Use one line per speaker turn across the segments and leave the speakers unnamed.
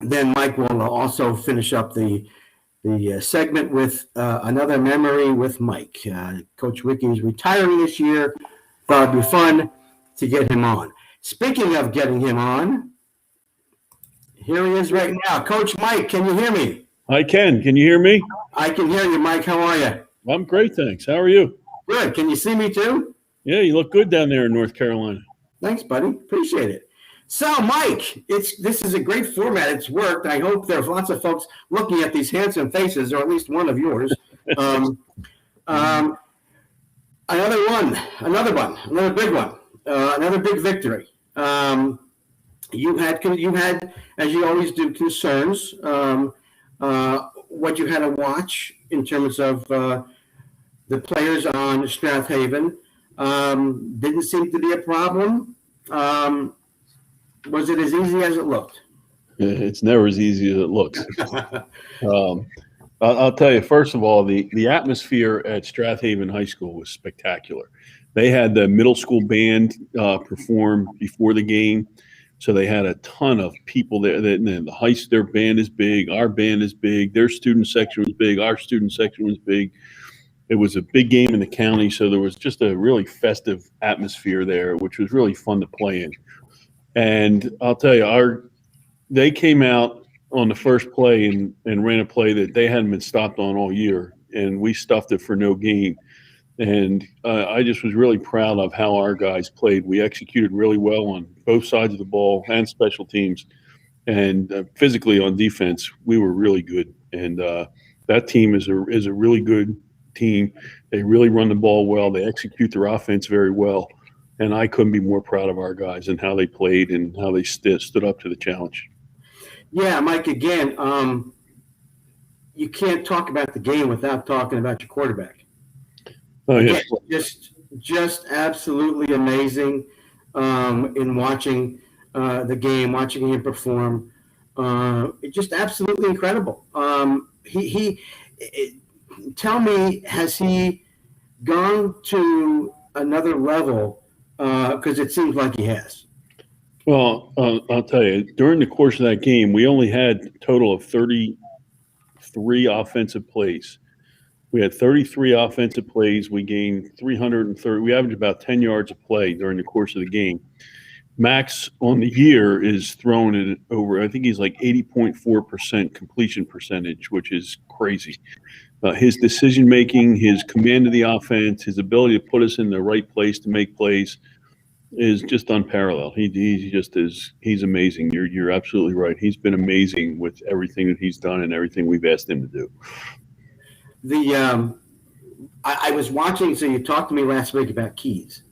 Then Mike will also finish up the segment with another memory with Mike. Coach Wicky's retiring this year. Thought it'd be fun to get him on. Speaking of getting him on, here he is right now. Coach Mike, can you hear me?
I can. Can you hear me?
I can hear you, Mike. How are you?
I'm great, thanks. How are you?
Good. Can you see me too?
Yeah, you look good down there in North Carolina.
Thanks, buddy. Appreciate it. So, Mike, this is a great format. It's worked. I hope there's lots of folks looking at these handsome faces, or at least one of yours. Another big one, another big victory. You had, as you always do, concerns. What you had to watch in terms of the players on Strathaven didn't seem to be a problem. Was it as easy as it looked?
It's never as easy as it looks. I'll tell you, first of all, the atmosphere at Strathaven High School was spectacular. They had the middle school band perform before the game, so they had a ton of people there. Their band is big, our band is big, their student section was big, our student section was big. It was a big game in the county, so there was just a really festive atmosphere there, which was really fun to play in. And I'll tell you, they came out on the first play and ran a play that they hadn't been stopped on all year, and we stuffed it for no gain. And I just was really proud of how our guys played. We executed really well on both sides of the ball and special teams, and physically on defense, we were really good. And that team is a really good team. They really run the ball well. They execute their offense very well. And I couldn't be more proud of our guys and how they played and how they stood up to the challenge.
Yeah, Mike, again, you can't talk about the game without talking about your quarterback.
Oh, yeah.
Again, just absolutely amazing in watching the game, watching him perform. Just absolutely incredible. Tell me, has he gone to another level? Because it seems like he has.
Well, I'll tell you, during the course of that game, we only had a total of 33 offensive plays. We had 33 offensive plays. We gained 330. We averaged about 10 yards a play during the course of the game. Max on the year is thrown it over. I think he's like 80.4% completion percentage, which is crazy. His decision making, his command of the offense, his ability to put us in the right place to make plays is just unparalleled. He just is. He's amazing. You're absolutely right. He's been amazing with everything that he's done and everything we've asked him to do.
I was watching. So you talked to me last week about keys.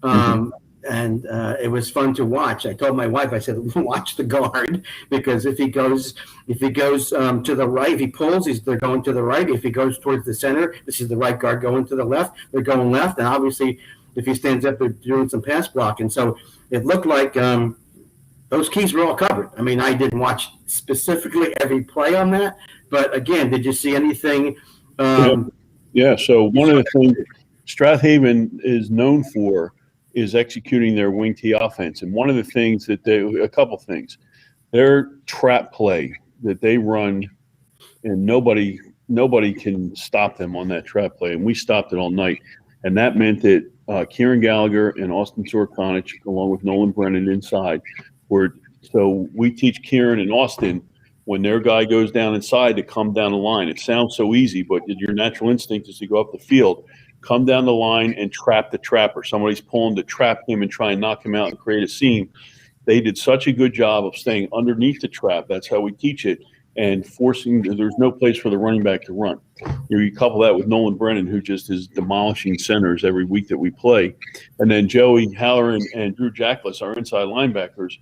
And it was fun to watch. I told my wife, I said, watch the guard, because if he goes to the right, if he pulls, they're going to the right. If he goes towards the center, this is the right guard going to the left, they're going left. And obviously, if he stands up, they're doing some pass blocking. So it looked like those keys were all covered. I mean, I didn't watch specifically every play on that, but again, did you see anything?
Yeah. So one of the things Strathaven is known for is executing their wing T offense. And one of the things a couple things, their trap play that they run, and nobody can stop them on that trap play. And we stopped it all night. And that meant that Kieran Gallagher and Austin Sorkonich, along with Nolan Brennan inside, so we teach Kieran and Austin, when their guy goes down inside, to come down the line. It sounds so easy, but your natural instinct is to go up the field, come down the line and trap the trapper. Somebody's pulling to trap him and try and knock him out and create a seam. They did such a good job of staying underneath the trap. That's how we teach it, and forcing. There's no place for the running back to run. You couple that with Nolan Brennan, who just is demolishing centers every week that we play, and then Joey Haller and Drew Jackless, our inside linebackers.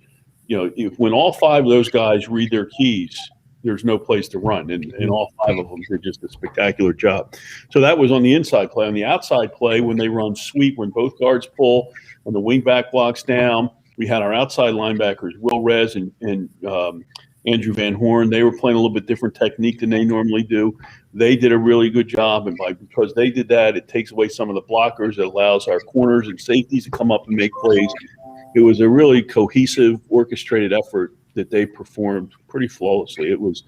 When all five of those guys read their keys, there's no place to run. And all five of them did just a spectacular job. So that was on the inside play. On the outside play, when they run sweep, when both guards pull and the wing back blocks down, we had our outside linebackers, Will Rez and Andrew Van Horn. They were playing a little bit different technique than they normally do. They did a really good job. And because they did that, it takes away some of the blockers. It allows our corners and safeties to come up and make plays. It was a really cohesive, orchestrated effort that they performed pretty flawlessly. It was,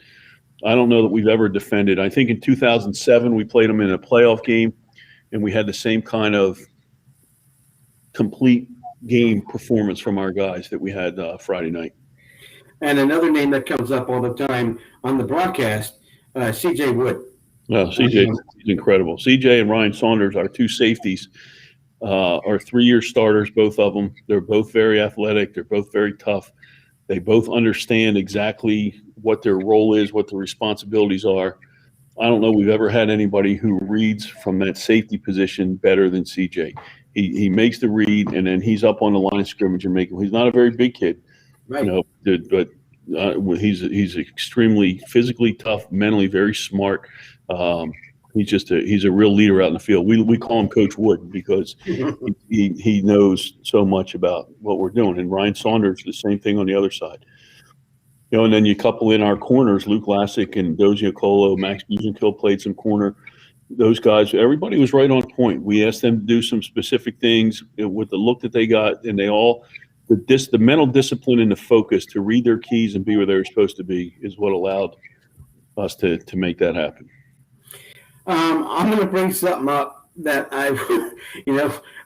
I don't know that we've ever defended. I think in 2007 we played them in a playoff game, and we had the same kind of complete game performance from our guys that we had Friday night.
And another name that comes up all the time on the broadcast, C.J. Wood.
CJ is incredible. CJ and Ryan Saunders, our two safeties, are 3-year starters, both of them. They're both very athletic. They're both very tough. They both understand exactly what their role is, what their responsibilities are. I don't know we've ever had anybody who reads from that safety position better than CJ. He makes the read, and then he's up on the line of scrimmage and making. He's not a very big kid,
Right.
but he's extremely physically tough, mentally very smart. He's a real leader out in the field. We call him Coach Wood because he knows so much about what we're doing. And Ryan Saunders, the same thing on the other side. And then you couple in our corners, Luke Lassick and Dozie Okolo, Max Busenkill played some corner. Those guys, everybody was right on point. We asked them to do some specific things with the look that they got, and they all the mental discipline and the focus to read their keys and be where they were supposed to be is what allowed us to make that happen.
I'm going to bring something up that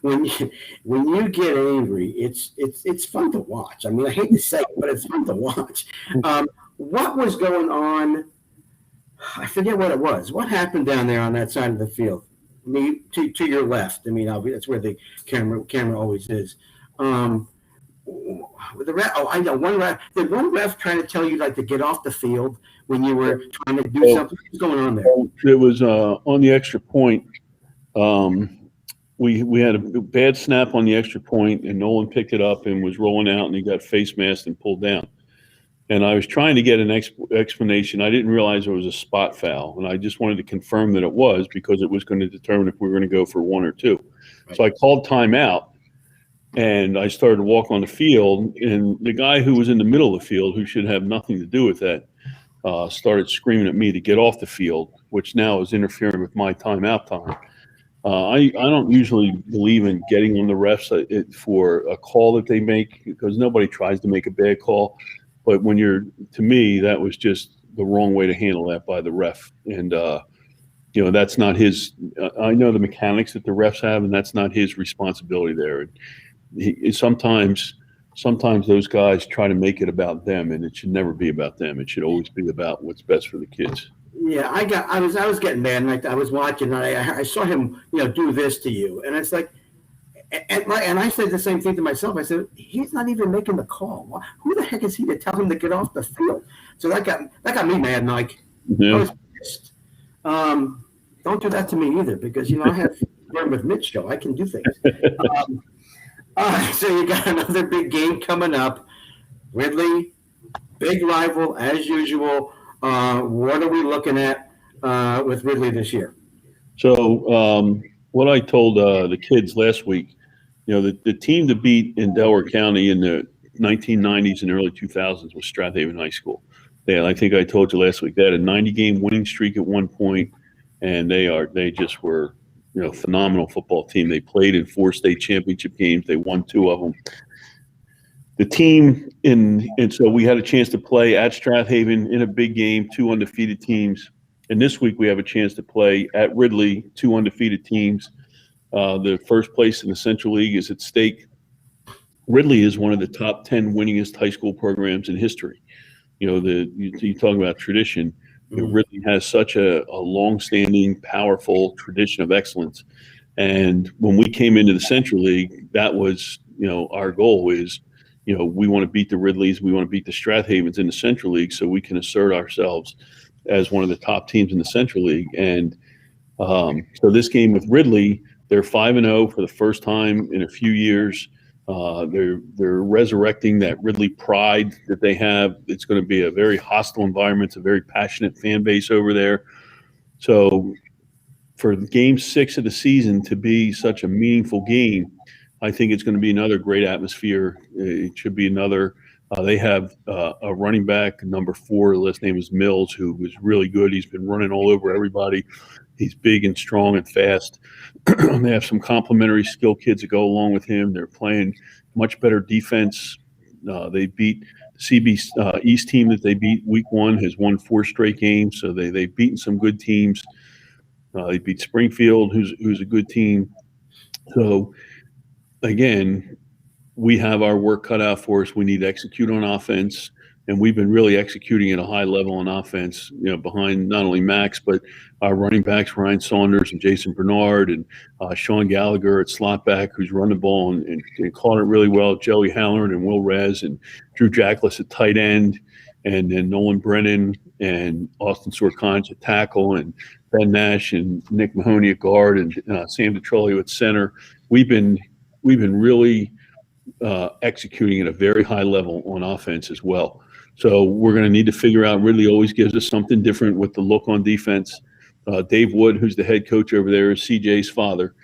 when you get angry, it's fun to watch. I mean, I hate to say it, but it's fun to watch. What was going on? I forget what it was. What happened down there on that side of the field? I mean, to your left. I mean, that's where the camera always is. The ref, I know one ref. Did one ref trying to tell you to get off the field when you were trying to do something? What's going on there?
It was on the extra point. We had a bad snap on the extra point, and Nolan picked it up and was rolling out, and he got face masked and pulled down. And I was trying to get an explanation. I didn't realize it was a spot foul, and I just wanted to confirm that it was because it was going to determine if we were going to go for 1 or 2. Right. So I called timeout, and I started to walk on the field, and the guy who was in the middle of the field, who should have nothing to do with that, started screaming at me to get off the field, which now is interfering with my timeout time. I don't usually believe in getting on the refs for a call that they make because nobody tries to make a bad call. But to me, that was just the wrong way to handle that by the ref. And, that's not his, I know the mechanics that the refs have, and that's not his responsibility there. Sometimes those guys try to make it about them, and it should never be about them. It should always be about what's best for the kids.
Yeah, I was getting mad, and I was watching, and I saw him, do this to you, and it's like, and I said the same thing to myself. I said, he's not even making the call. Who the heck is he to tell him to get off the field? So that got me mad, Mike.
Yeah.
I was pissed. Don't do that to me either, because I have learned with Mitch show. I can do things. So you got another big game coming up. Ridley, big rival as usual. What are we looking at with Ridley this year?
So what I told the kids last week, the team to beat in Delaware County in the 1990s and early 2000s was Strathaven High School. I think I told you last week they had a 90-game winning streak at one point, and they just were phenomenal football team. They played in 4 state championship games. They won 2 of them. The team and so we had a chance to play at Strathaven in a big game, 2 undefeated teams. And this week we have a chance to play at Ridley, 2 undefeated teams. The first place in the Central League is at stake. Ridley is one of the top 10 winningest high school programs in history. You talk about tradition. Ridley has such a long-standing, powerful tradition of excellence. And when we came into the Central League, that was, our goal is, we want to beat the Ridleys, we want to beat the Strathavens in the Central League so we can assert ourselves as one of the top teams in the Central League. And so this game with Ridley, they're 5-0 for the first time in a few years. They're resurrecting that Ridley pride that they have. It's going to be a very hostile environment. It's a very passionate fan base over there. So for game 6 of the season to be such a meaningful game, I think it's going to be another great atmosphere. It should be another. They have a running back, number 4. His name is Mills, who is really good. He's been running all over everybody. He's big and strong and fast. They have some complementary skill kids that go along with him. They're playing much better defense. They beat CB East team that they beat week 1 has won 4 straight games, so they've beaten some good teams. They beat Springfield, who's a good team. So again, we have our work cut out for us. We need to execute on offense, and we've been really executing at a high level on offense, behind not only Max, but our running backs, Ryan Saunders and Jason Bernard, and Sean Gallagher at slot back, who's run the ball and caught it really well, Joey Hallard and Will Rez, and Drew Jackless at tight end, and then Nolan Brennan and Austin Sorkines at tackle, and Ben Nash and Nick Mahoney at guard, and Sam DeTrolio at center. We've been really executing at a very high level on offense as well. So we're going to need to figure out. Ridley always gives us something different with the look on defense. Dave Wood, who's the head coach over there, is CJ's father.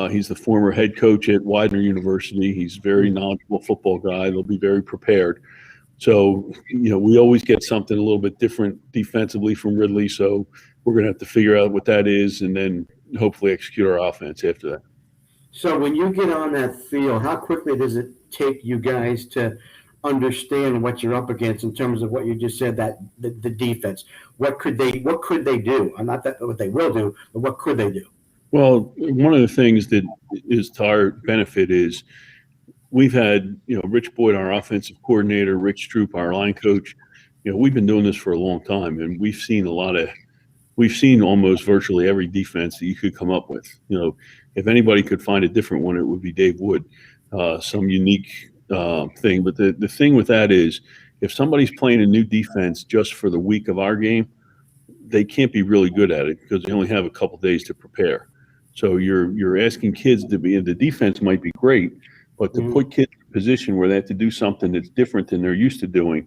He's the former head coach at Widener University. He's a very knowledgeable football guy. They'll be very prepared. So, we always get something a little bit different defensively from Ridley. So we're going to have to figure out what that is and then hopefully execute our offense after that.
So when you get on that field, how quickly does it take you guys to understand what you're up against in terms of what you just said, that the defense? What could they do? I'm not that what they will do, but what could they do?
Well, one of the things that is to our benefit is we've had, Rich Boyd, our offensive coordinator, Rich Stroop, our line coach. We've been doing this for a long time, and we've seen almost virtually every defense that you could come up with. If anybody could find a different one, it would be Dave Wood, some unique thing. But the thing with that is, if somebody's playing a new defense just for the week of our game, they can't be really good at it because they only have a couple days to prepare. So you're asking kids to be, the defense might be great, but to put kids in a position where they have to do something that's different than they're used to doing,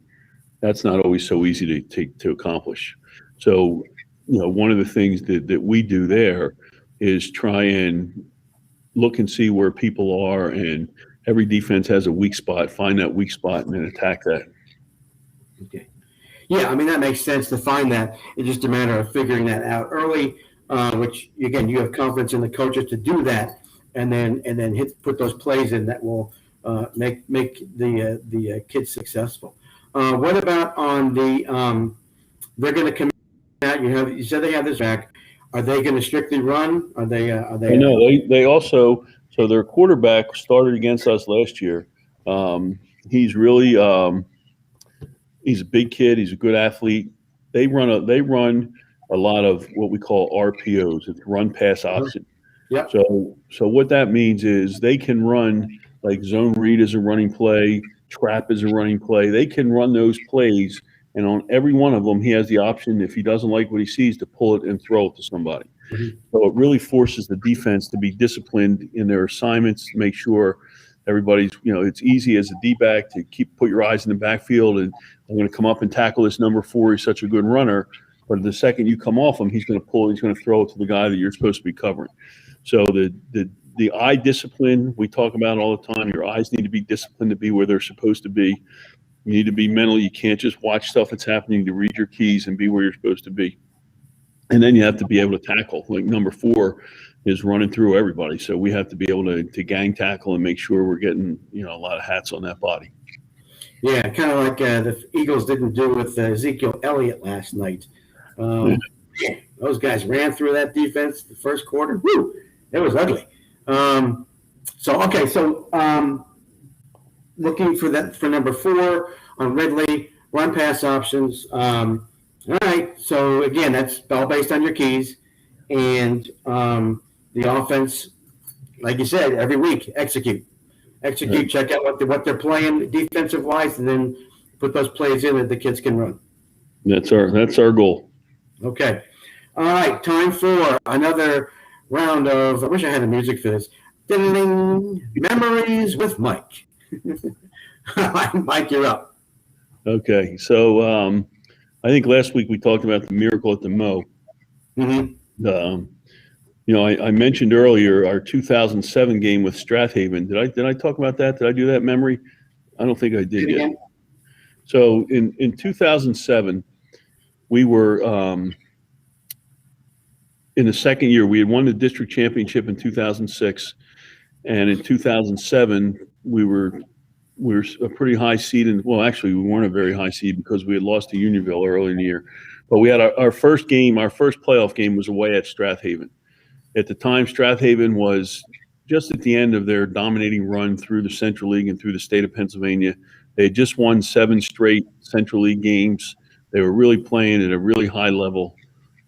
that's not always so easy to accomplish. So, one of the things that we do there is try and look and see where people are, and every defense has a weak spot, find that weak spot and then attack that.
Okay. Yeah, I mean, that makes sense to find that. It's just a matter of figuring that out early, which, again, you have confidence in the coaches to do that, and then put those plays in that will make the kids successful. What about on the they're going to come out? You said they have this back. Are they going to strictly run? Are they?
No, they also. So their quarterback started against us last year. He's really he's a big kid. He's a good athlete. They run a lot of what we call RPOs. It's run pass option.
Yeah.
So what that means is they can run like zone read as a running play, trap as a running play. They can run those plays, and on every one of them, he has the option, if he doesn't like what he sees, to pull it and throw it to somebody. Mm-hmm. So it really forces the defense to be disciplined in their assignments, to make sure everybody's, it's easy as a D-back to put your eyes in the backfield, and I'm going to come up and tackle this number 4. He's such a good runner. But the second you come off him, he's going to throw it to the guy that you're supposed to be covering. So the eye discipline we talk about all the time, your eyes need to be disciplined to be where they're supposed to be. You need to be mental. You can't just watch stuff that's happening. You need to read your keys and be where you're supposed to be. And then you have to be able to tackle. Like number 4 is running through everybody. So we have to be able to gang tackle and make sure we're getting, a lot of hats on that body.
Yeah, kind of like the Eagles didn't do with Ezekiel Elliott last night. Those guys ran through that defense the first quarter. Woo! It was ugly. Looking for number 4 on Ridley, run pass options. All right. So again, that's all based on your keys, and the offense, like you said, every week execute. Right. Check out what they're playing defensive wise, and then put those plays in that the kids can run.
That's our goal.
Okay. All right. Time for another round of, I wish I had the music for this. Ding, Memories with Mike. Mike, you're up.
Okay. So I think last week we talked about the miracle at the Mo. Mm-hmm. I mentioned earlier our 2007 game with Strathaven. Did I talk about that? Did I do that memory? I don't think I did yet. So in 2007, we were in the second year. We had won the district championship in 2006, and in 2007 we were we were a pretty high seed, and well, actually, we weren't a very high seed because we had lost to Unionville early in the year. But we had our first game, our first playoff game was away at Strathaven. At the time, Strathaven was just at the end of their dominating run through the Central League and through the state of Pennsylvania. They had just won 7 straight Central League games. They were really playing at a really high level.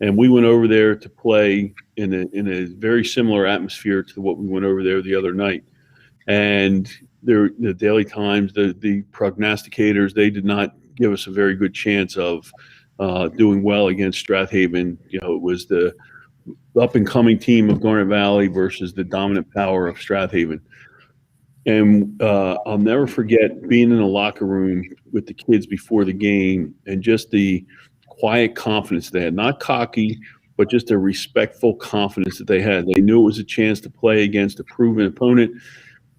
And we went over there to play in a very similar atmosphere to what we went over there the other night. And the Daily Times, the prognosticators, they did not give us a very good chance of doing well against Strathaven. You know, it was the up-and-coming team of Garnet Valley versus the dominant power of Strathaven. And I'll never forget being in the locker room with the kids before the game and just the quiet confidence they had. Not cocky, but just a respectful confidence that they had. They knew it was a chance to play against a proven opponent.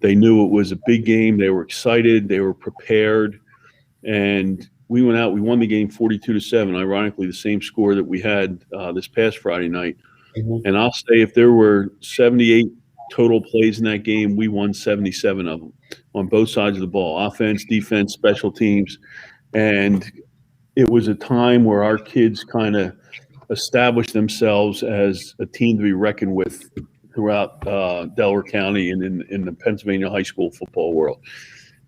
They knew it was a big game. They were excited. They were prepared. And we went out. We won the game 42-7, ironically the same score that we had this past Friday night. Mm-hmm. And I'll say if there were 78 total plays in that game, we won 77 of them on both sides of the ball, offense, defense, special teams. And it was a time where our kids kind of established themselves as a team to be reckoned with throughout Delaware County and in the Pennsylvania high school football world.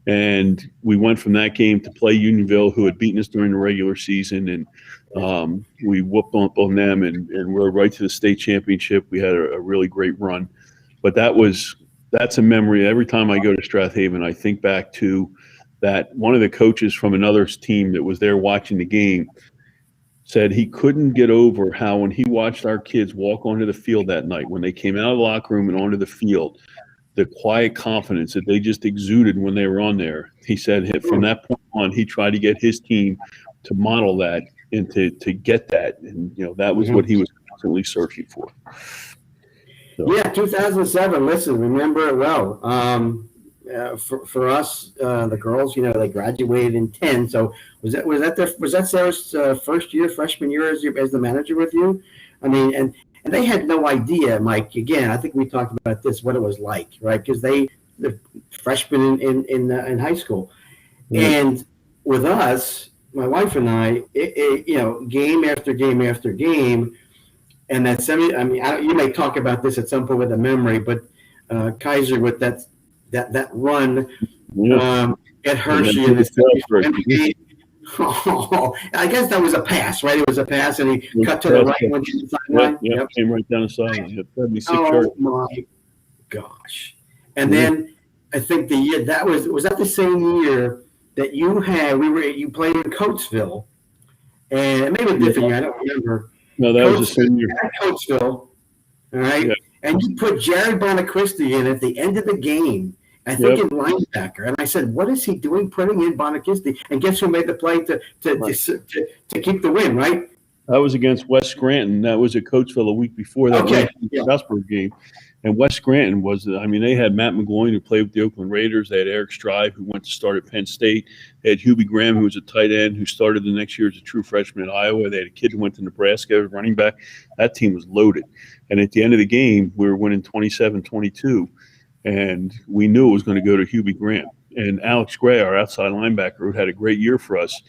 And we went from that game to play Unionville, who had beaten us during the regular season, and we whooped up on them and rode right to the state championship. We had a really great run. But that's a memory. Every time I go to Strathaven, I think back to that. One of the coaches from another team that was there watching the game said he couldn't get over how when he watched our kids walk onto the field that night, when they came out of the locker room and onto the field, the quiet confidence that they just exuded when they were on there. He said from that point on, he tried to get his team to model that and to get that. And, you know, that was what he was constantly searching for. So.
Yeah, 2007. Listen, remember it well. For us, the girls, you know, they graduated in 10. So was that Sarah's first year, freshman year as the manager with you? I mean, and they had no idea, Mike. Again, I think we talked about this, what it was like, right? Because they're freshmen in high school, and with us, my wife and I, you know, game after game after game, and that I mean, you may talk about this at some point with a memory, but Kaiser with that run at Hershey in the oh, I guess that was a pass, right? It was a pass, and he cut to the right and went to the sideline.
Yep, came right down the sideline.
Oh my gosh! And then I think the year that was that the same year that you played in Coatesville, and maybe a different year. I don't remember.
No, that was the same year.
Coatesville, all right. Yeah. And you put Jared Bonaquisti in at the end of the game. I think in linebacker, and I said, "What is he doing putting in Bonaquisti?" And guess who made the play to keep the win? Right?
That was against West Scranton. That was at Coatesville a week before that Strasburg game. And West Scranton they had Matt McGloin, who played with the Oakland Raiders. They had Eric Strive, who went to start at Penn State. They had Hubie Graham, who was a tight end, who started the next year as a true freshman at Iowa. They had a kid who went to Nebraska, running back. That team was loaded. And at the end of the game, we were winning 27-22. And we knew it was going to go to Hubie Graham. And Alex Gray, our outside linebacker, who had a great year for us,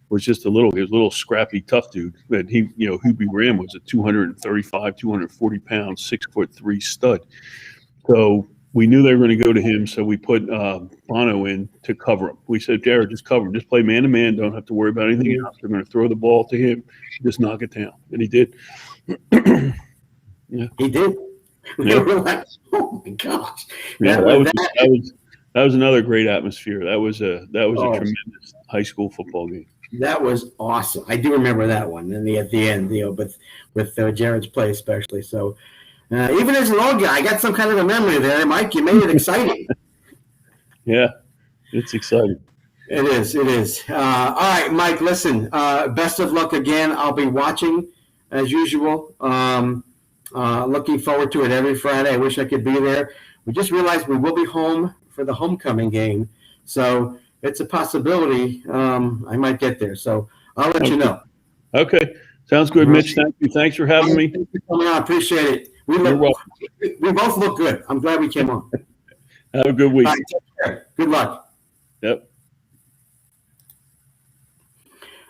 was just a little scrappy, tough dude. But Hubie Graham was a 235, 240 pound, 6'3" stud. So we knew they were going to go to him. So we put Bono in to cover him. We said, Jared, just cover him. Just play man to man. Don't have to worry about anything else. They're going to throw the ball to him. Just knock it down. And he did.
Yeah. He did.
Yeah.
We're like, oh my gosh!
Yeah, that was another great atmosphere. That was a tremendous high school football game.
That was awesome. I do remember that one. And at the end, with Jared's play especially. So even as an old guy, I got some kind of a memory there, Mike. You made it exciting.
Yeah, it's exciting.
It is. All right, Mike. Listen. Best of luck again. I'll be watching as usual. Looking forward to it every Friday. I wish I could be there. We just realized we will be home for the homecoming game. So it's a possibility I might get there. So I'll let you know.
Okay. Sounds good, Mitch. Thank you. Thanks for having me.
Thanks for coming on. Appreciate it. We both look good. I'm glad we came on.
Have a good week.
Right, take care. Good luck.
Yep.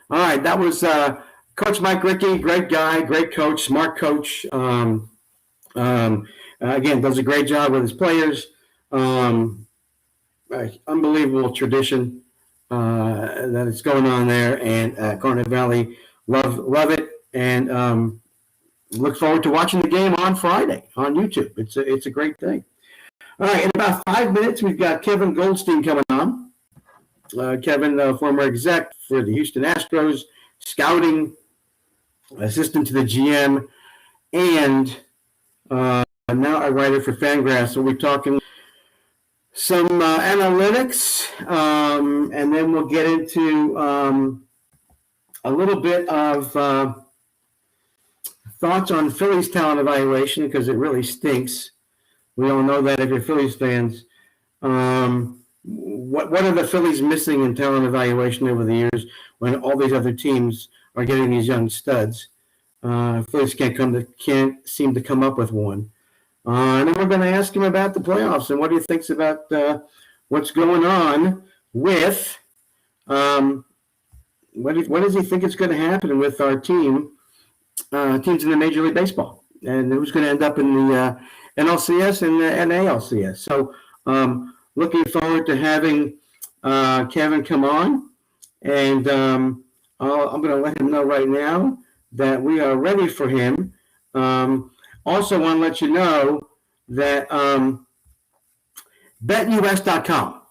All right, that was Coach Mike Rickey. Great guy, great coach, smart coach. Again, does a great job with his players. Unbelievable tradition that is going on there, and Garnet Valley love it, and look forward to watching the game on Friday on YouTube. It's a great thing. All right, in about 5 minutes, we've got Kevin Goldstein coming on. Kevin, former exec for the Houston Astros, scouting, assistant to the GM, and now a writer for Fangraphs. So we're talking some analytics, and then we'll get into a little bit of thoughts on Phillies talent evaluation, because it really stinks. We all know that if you're Phillies fans. What are the Phillies missing in talent evaluation over the years when all these other teams are getting these young studs? Phillies can't seem to come up with one. And then we're going to ask him about the playoffs and what he thinks about what's going on with what does he think is going to happen with our teams in the Major League Baseball, and who's going to end up in the NLCS and ALCS. So looking forward to having Kevin come on, and I'm going to let him know right now that we are ready for him. Also want to let you know that BetUS.com.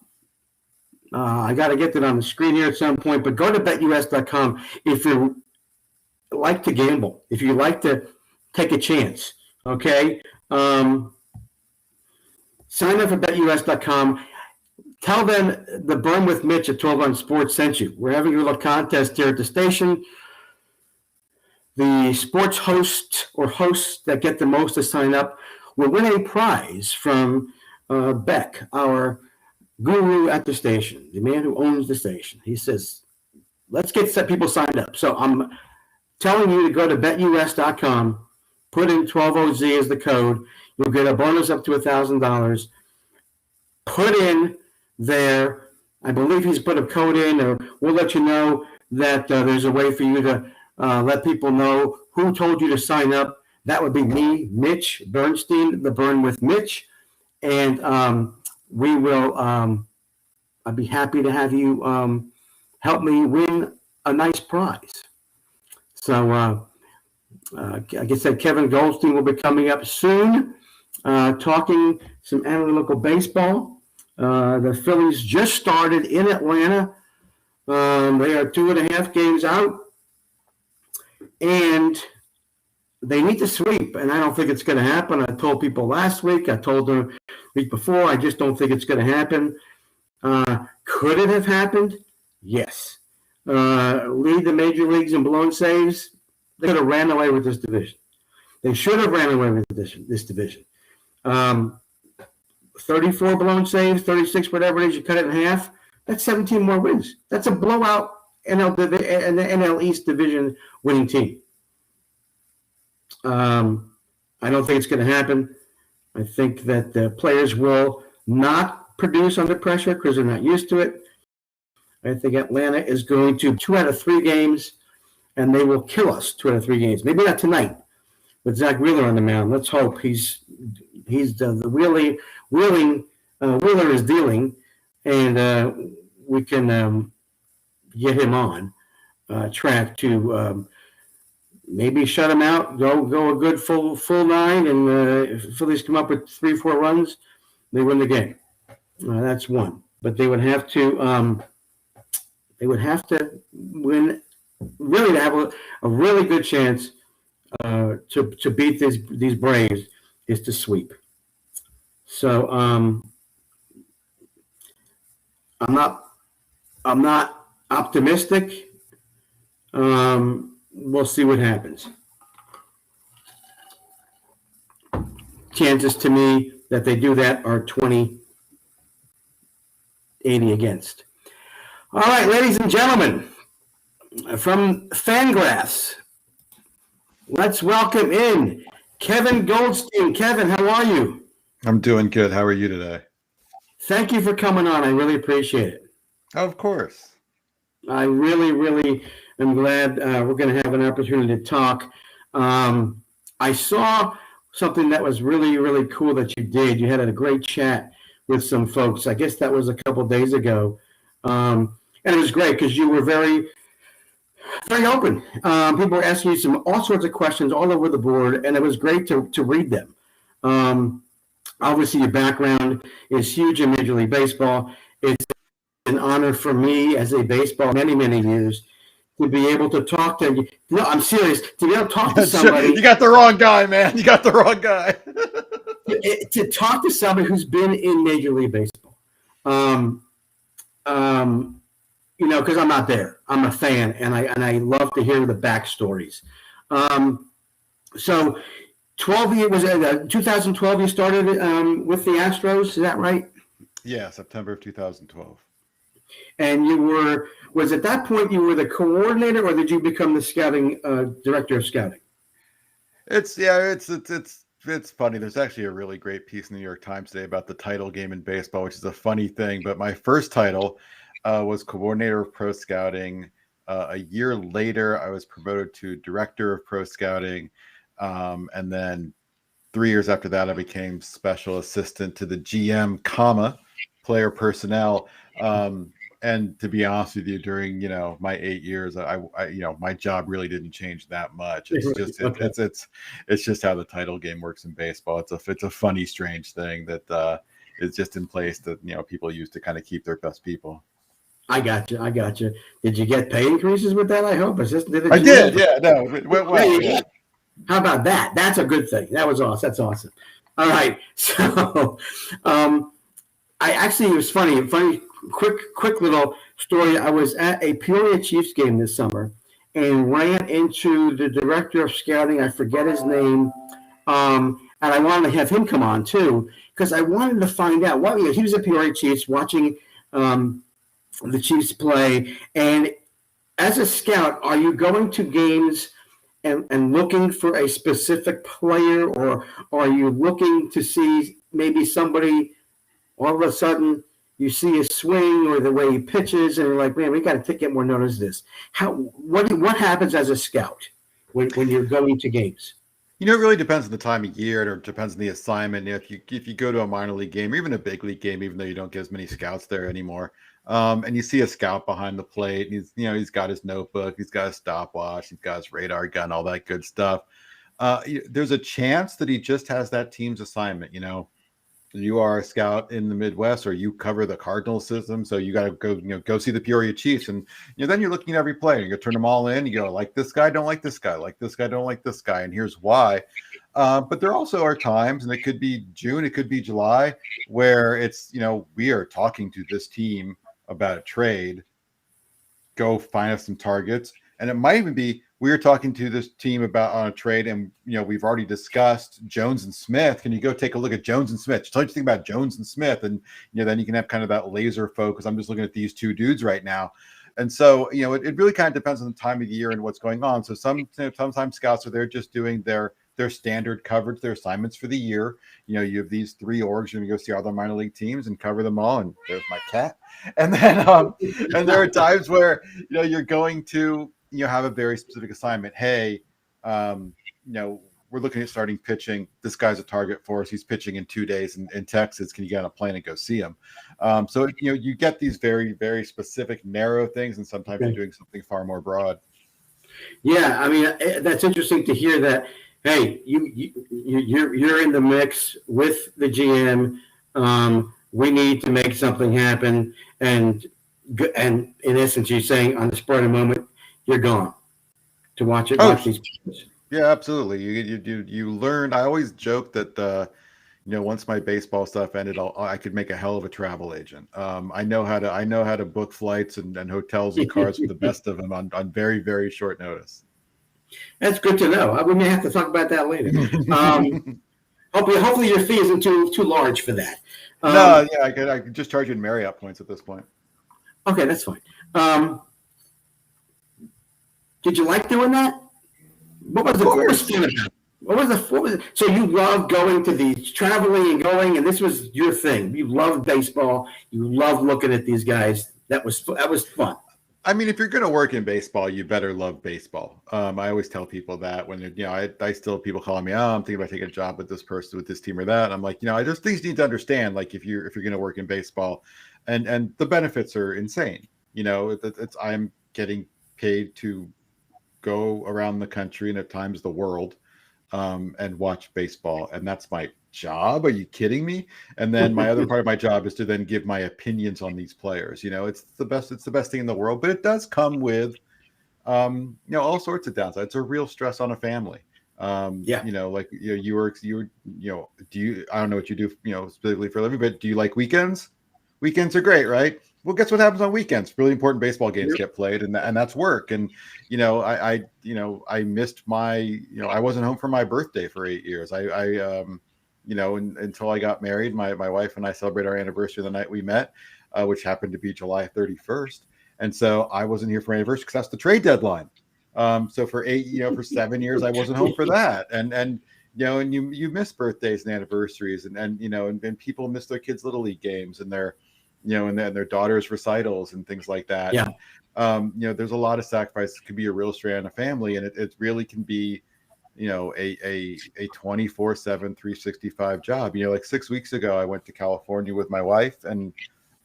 I got to get that on the screen here at some point, but go to BetUS.com if you like to gamble, if you like to take a chance, okay? Sign up for BetUS.com. Tell them the Burn with Mitch at 12 on Sports sent you. We're having a little contest here at the station. The sports host or hosts that get the most to sign up will win a prize from Beck, our guru at the station, the man who owns the station. He says, let's get people signed up. So I'm telling you to go to BetUS.com, put in 12OZ as the code. You'll get a bonus up to $1,000. Put in there, I believe he's put a code in, or we'll let you know that there's a way for you to let people know who told you to sign up. That would be me, Mitch Bernstein, the Burn with Mitch. And we will, I'd be happy to have you help me win a nice prize. So, like I said, Kevin Goldstein will be coming up soon, talking some analytical baseball. The Phillies just started in Atlanta. They are 2.5 games out, and they need to sweep, and I don't think it's going to happen. I told people last week. I told them the week before. I just don't think it's going to happen. Could it have happened? Yes. Lead the major leagues in blown saves. They could have ran away with this division. They should have ran away with this division. 34 blown saves, 36, whatever it is, you cut it in half. That's 17 more wins. That's a blowout NL East division winning team. I don't think it's going to happen. I think that the players will not produce under pressure because they're not used to it. I think Atlanta is going to 2 out of 3 games, and they will kill us 2 out of 3 games. Maybe not tonight with Zach Wheeler on the mound. Let's hope he's the wheeling Wheeler is dealing, and we can get him on track to maybe shut him out, go a good full 9, and if Phillies come up with 3-4 runs, they win the game. That's one. But they would have to win, really, to have a really good chance to beat these Braves is to sweep. So I'm not optimistic. We'll see what happens. Chances to me that they do that are 20-80 against. All right, ladies and gentlemen, from Fangraphs, let's welcome in Kevin Goldstein. Kevin, how are you?
I'm doing good. How are you today?
Thank you for coming on. I really appreciate it.
Of course.
I really, really am glad we're going to have an opportunity to talk. I saw something that was really, really cool that you did. You had a great chat with some folks. I guess that was a couple days ago. And it was great because you were very, very open. People were asking you all sorts of questions all over the board, and it was great to read them. Obviously, your background is huge in Major League Baseball. It's an honor for me as a baseball many, many years to be able to talk to you. No, I'm serious. To be able to talk to somebody.
You got the wrong guy, man. You got the wrong guy.
To talk to somebody who's been in Major League Baseball. Because I'm not there. I'm a fan, and I love to hear the backstories. So 2012 you started with the Astros, is that right?
Yeah, September of 2012.
And was at that point you were the coordinator, or did you become the scouting director of scouting?
It's funny. There's actually a really great piece in the New York Times today about the title game in baseball, which is a funny thing. But my first title was coordinator of pro scouting. A year later, I was promoted to director of pro scouting. And then 3 years after that, I became special assistant to the GM, player personnel. And to be honest with you, during my 8 years, I my job really didn't change that much. It's just it's just how the title game works in baseball. It's a funny, strange thing that is just in place that people use to kind of keep their best people.
I got you. Did you get pay increases with that? I hope.
I did. Yeah. No. It went well. Yeah.
How about that? That's a good thing. That was awesome. That's awesome. All right. So, it was funny. Quick little story. I was at a Peoria Chiefs game this summer and ran into the director of scouting. I forget his name. And I wanted to have him come on too, because I wanted to find out he was at Peoria Chiefs watching the Chiefs play. And as a scout, are you going to games and looking for a specific player, or are you looking to see maybe somebody all of a sudden you see a swing or the way he pitches and you're like, man, we got to get more notice of this? What happens as a scout when you're going to games?
It really depends on the time of year, or it depends on the assignment. If you go to a minor league game, or even a big league game, even though you don't get as many scouts there anymore, and you see a scout behind the plate, and he's got his notebook, he's got his stopwatch, he's got his radar gun, all that good stuff. There's a chance that he just has that team's assignment. You are a scout in the Midwest, or you cover the Cardinals system, so you got to go see the Peoria Chiefs, and then you're looking at every player. You turn them all in. You go, like this guy, don't like this guy, like this guy, don't like this guy, and here's why. But there also are times, and it could be June, it could be July, where it's we are talking to this team about a trade. Go find us some targets, and it might even be we were talking to this team about on a trade, and we've already discussed Jones and Smith. Can you go take a look at Jones and Smith? Just tell you think about Jones and Smith, and then you can have kind of that laser focus. I'm just looking at these two dudes right now, and so it really kind of depends on the time of the year and what's going on. So sometimes scouts are there just doing their standard coverage, their assignments for the year. You have these 3 orgs. You're going to go see all the minor league teams and cover them all. And there's my cat. And then and there are times where you're going to have a very specific assignment. Hey, we're looking at starting pitching. This guy's a target for us. He's pitching in 2 days in Texas. Can you get on a plane and go see him? So you get these very, very specific, narrow things, and sometimes you're doing something far more broad.
Yeah, I mean, that's interesting to hear that. Hey, you're in the mix with the GM. We need to make something happen, and in essence, you're saying on the spur of the moment, you're gone to watch it. Watch these players.
Yeah, absolutely. You learn. I always joke that once my baseball stuff ended, I could make a hell of a travel agent. I know how to book flights and hotels and cars for the best of them on very, very short notice.
That's good to know. We may have to talk about that later. Hopefully your fee isn't too large for that.
No, yeah, I could just charge you in Marriott points at this point.
Okay, that's fine. Did you like doing that? What was the course? What was it? So you love going to these, traveling and going, and this was your thing. You loved baseball. You loved looking at these guys That was fun.
I mean, if you're going to work in baseball, you better love baseball. I always tell people that when I still people calling me, oh, I'm thinking about taking a job with this person, with this team or that. And I'm like, I just things you need to understand. Like if you're going to work in baseball, and the benefits are insane. I'm getting paid to go around the country and at times the world, and watch baseball, and that's my job. Are you kidding me? And then my other part of my job is to then give my opinions on these players. It's the best thing in the world, but it does come with all sorts of downsides. It's a real stress on a family.
Yeah.
Like I don't know what you do, specifically for a living, but do you like weekends? Weekends are great, right? Well, guess what happens on weekends? Really important baseball games get played, and that's work. And I missed my, I wasn't home for my birthday for 8 years. Until I got married, my wife and I celebrated our anniversary the night we met, which happened to be July 31st. And so I wasn't here for my anniversary because that's the trade deadline. So for 7 years, I wasn't home for that. And you miss birthdays and anniversaries, and people miss their kids' little league games and their and their daughters' recitals and things like that.
Yeah.
And, there's a lot of sacrifices. It could be a real strain on a family, and it really can be, a 24/7, 365 job. Like 6 weeks ago, I went to California with my wife, and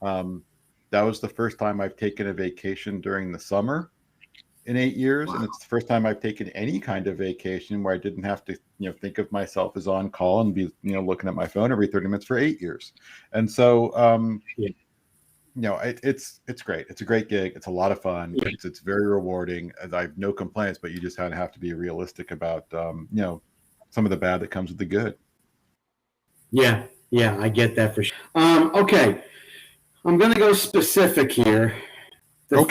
that was the first time I've taken a vacation during the summer in 8 years. Wow. And it's the first time I've taken any kind of vacation where I didn't have to, think of myself as on call and be, looking at my phone every 30 minutes for 8 years. And so, it's great. It's a great gig. It's a lot of fun. Yeah. It's very rewarding. I have no complaints, but you just kind of have to be realistic about, some of the bad that comes with the good.
Yeah. Yeah. I get that for sure. Okay. I'm going to go specific here. The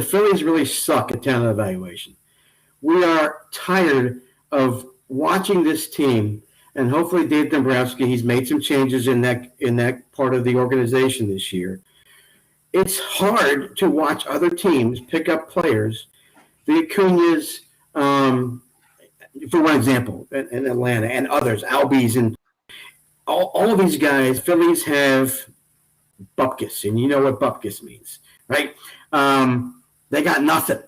Phillies really suck at talent evaluation. We are tired of watching this team, and hopefully Dave Dombrowski, he's made some changes in that part of the organization this year. It's hard to watch other teams pick up players. The Acuñas, for one example, in Atlanta, and others, Albies, and all of these guys. Phillies have bupkis, and you know what bupkis means, right? They got nothing.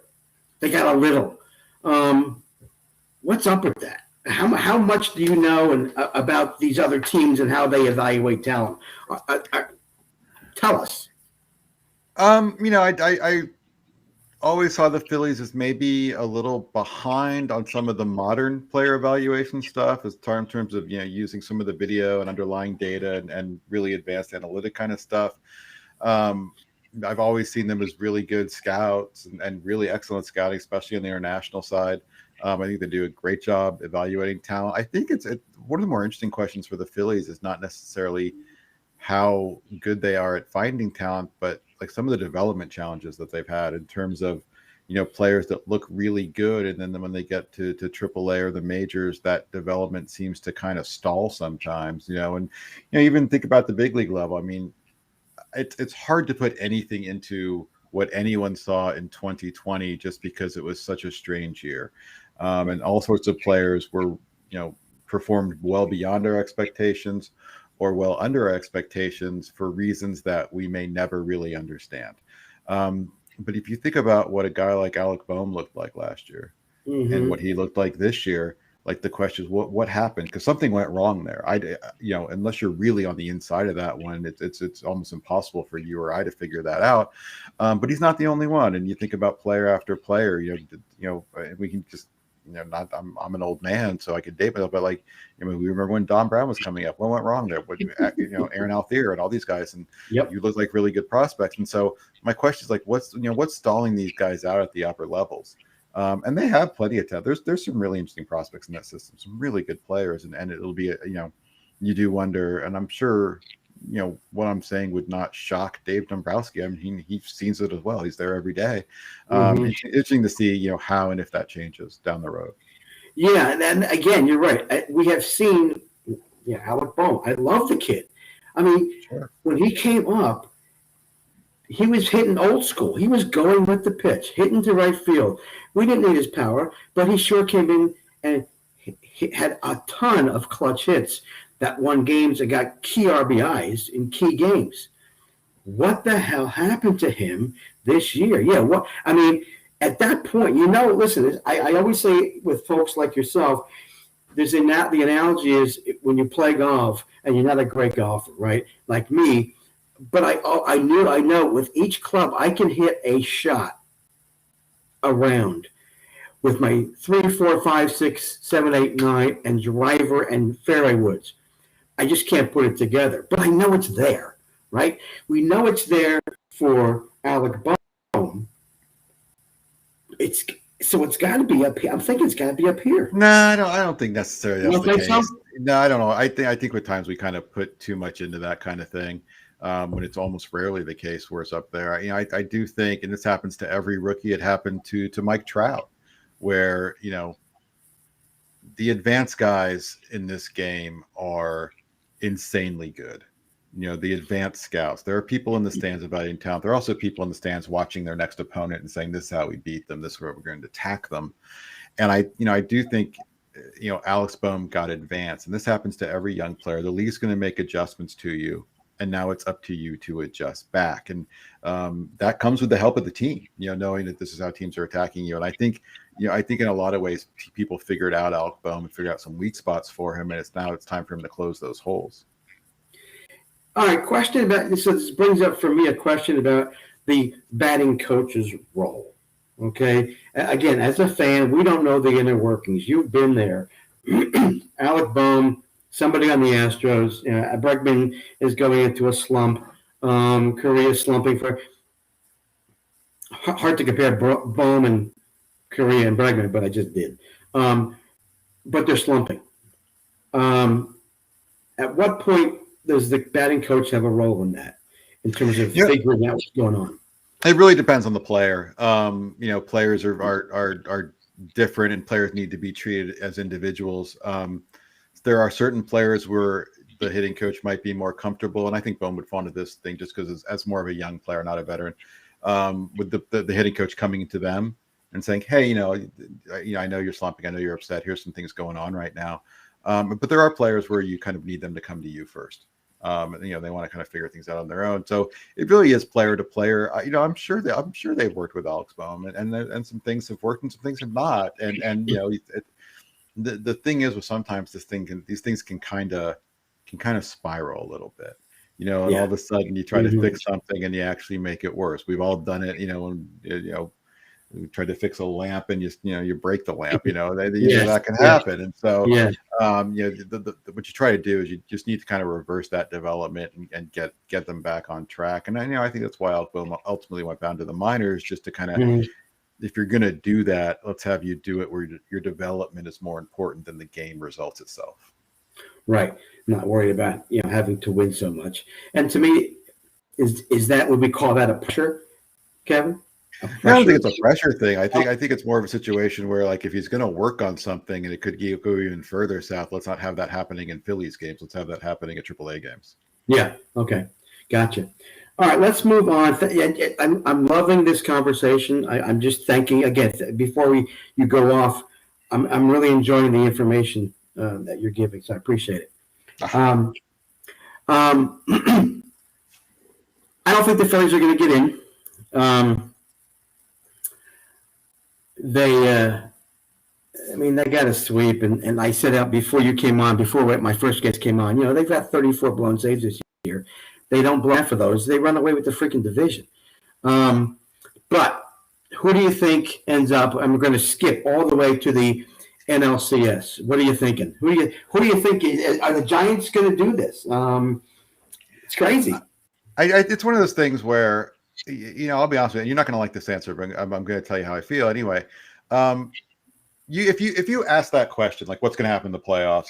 They got a little. What's up with that? How much do you know about these other teams and how they evaluate talent? Tell us.
I always saw the Phillies as maybe a little behind on some of the modern player evaluation stuff, in terms of using some of the video and underlying data and really advanced analytic kind of stuff. I've always seen them as really good scouts and really excellent scouting, especially on the international side. I think they do a great job evaluating talent. I think it's one of the more interesting questions for the Phillies is not necessarily how good they are at finding talent, but like some of the development challenges that they've had in terms of, players that look really good. And then when they get to AAA or the majors, that development seems to kind of stall sometimes, and, even think about the big league level. I mean, it's hard to put anything into what anyone saw in 2020 just because it was such a strange year. And all sorts of players were, performed well beyond our expectations or well under our expectations for reasons that we may never really understand. But if you think about what a guy like Alec Boehm looked like last year, mm-hmm. and what he looked like this year, like the question is what happened? Because something went wrong there. Unless you're really on the inside of that one, it's almost impossible for you or I to figure that out. But he's not the only one. And you think about player after player, we can just, I'm an old man, so I could date myself, but we remember when Don Brown was coming up. What went wrong there? Aaron Althea and all these guys, and
yep.
You look like really good prospects. And so my question is like, what's stalling these guys out at the upper levels? And they have plenty of talent. There's some really interesting prospects in that system, some really good players, and it'll be you do wonder, and I'm sure what I'm saying would not shock Dave Dombrowski. I mean, he sees it as well. He's there every day.
Mm-hmm.
It's interesting to see how and if that changes down the road.
Yeah, and again, you're right. We have seen Alec Boehm. I love the kid. I mean, sure. When he came up, he was hitting old school. He was going with the pitch, hitting to right field. We didn't need his power, but he sure came in and he had a ton of clutch hits that won games and got key RBIs in key games. what the hell happened to him this year? Yeah, what I mean, at that point, listen, I always say with folks like yourself, the analogy is when you play golf and you're not a great golfer, right? Like me, but I know with each club I can hit a shot around with my 3, 4, 5, 6, 7, 8, 9, and driver and fairway woods. I just can't put it together, but I know it's there, right? We know it's there for Alec Bohm. It's got to be up here. I'm thinking it's got to be up here.
No, I don't think necessarily that's the case.
So?
No, I don't know. I think with times we kind of put too much into that kind of thing, when it's almost rarely the case where it's up there. I do think, and this happens to every rookie. It happened to Mike Trout, where the advanced guys in this game are insanely good. The advanced scouts. There are people in the stands evaluating talent. There are also people in the stands watching their next opponent and saying, "This is how we beat them. This is where we're going to attack them." And I do think, Alex Bohm got advanced, and this happens to every young player. The league's going to make adjustments to you, and now it's up to you to adjust back. And that comes with the help of the team, knowing that this is how teams are attacking you. And I think in a lot of ways, people figured out Alex Bohm and figured out some weak spots for him, and it's time for him to close those holes.
All right, question about this. So this brings up for me a question about the batting coach's role. Okay, again, as a fan, we don't know the inner workings. You've been there. Alec Bohm, somebody on the Astros. Bregman is going into a slump. Korea slumping for. Hard to compare Bohm and Korea and Bregman, but I just did. But they're slumping. At what point does the batting coach have a role in that, in terms of figuring out what's going on?
It really depends on the player. Players are different, and players need to be treated as individuals. There are certain players where the hitting coach might be more comfortable, and I think Bohm would fall into this thing just because as more of a young player, not a veteran, with the hitting coach coming into them and saying, "Hey, I know you're slumping. I know you're upset. Here's some things going on right now." But there are players where you kind of need them to come to you first. They want to kind of figure things out on their own. So it really is player to player. I'm sure they've worked with Alex Bohm, and some things have worked and some things have not. And the thing is, with sometimes these things can kind of spiral a little bit. And all of a sudden you try to fix something and you actually make it worse. We've all done it. When we tried to fix a lamp and you break the lamp, that can happen. And so, what you try to do is you just need to kind of reverse that development and get them back on track. And I think that's why Alec ultimately went down to the minors, just to kind of, if you're going to do that, let's have you do it where your development is more important than the game results itself.
Right. Not worried about, having to win so much. And to me, is that what we call that a pressure, Kevin?
I don't think it's a pressure thing. I think it's more of a situation where, like, if he's going to work on something and it could go even further south, let's not have that happening in Phillies games. Let's have that happening at AAA games.
Yeah. Okay. Gotcha. All right. Let's move on. I'm loving this conversation. I'm just thanking again before you go off. I'm really enjoying the information that you're giving, so I appreciate it. I don't think the Phillies are going to get in. They got a sweep, and I said out before you came on, before my first guest came on, they've got 34 blown saves this year. They don't blow for those. They run away with the freaking division. But who do you think ends up? I'm going to skip all the way to the NLCS. What are you thinking? Who do you think are the Giants going to do this? It's crazy.
It's one of those things where, I'll be honest with you. You're not going to like this answer, but I'm going to tell you how I feel anyway. If you ask that question, like what's going to happen in the playoffs,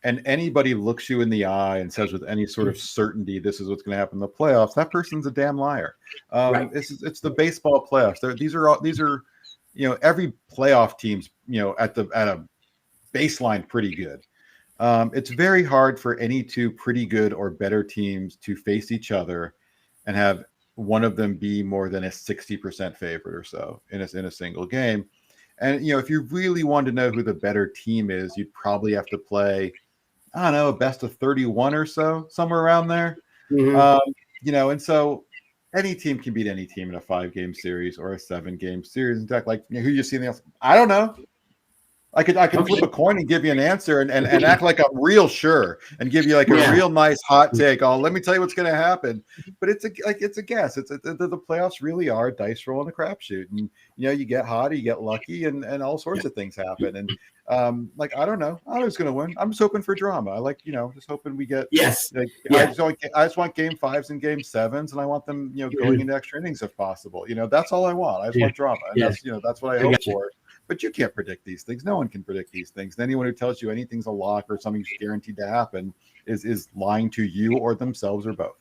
and anybody looks you in the eye and says with any sort of certainty this is what's going to happen in the playoffs, that person's a damn liar. Right. It's the baseball playoffs. These are every playoff team's at a baseline pretty good. It's very hard for any two pretty good or better teams to face each other and have one of them be more than a 60% favorite or so in a single game. And, if you really wanted to know who the better team is, you'd probably have to play, I don't know, a best of 31 or so, somewhere around there. And so any team can beat any team in a 5-game series or a 7-game series. In fact, like who you see in the else? I don't know. I could flip a coin and give you an answer and act like I'm real sure and give you like a real nice hot take. Oh, let me tell you what's going to happen. But it's a guess. The playoffs really are a dice roll and a crapshoot. And you get hot, you get lucky, and all sorts of things happen. And I don't know. I was going to win. I'm just hoping for drama. I like just hoping we get. I just want game 5s and game 7s, and I want them going into extra innings if possible. That's all I want. I just want drama. And that's what I hope for. But you can't predict these things. No one can predict these things. And anyone who tells you anything's a lock or something's guaranteed to happen is lying to you or themselves or both.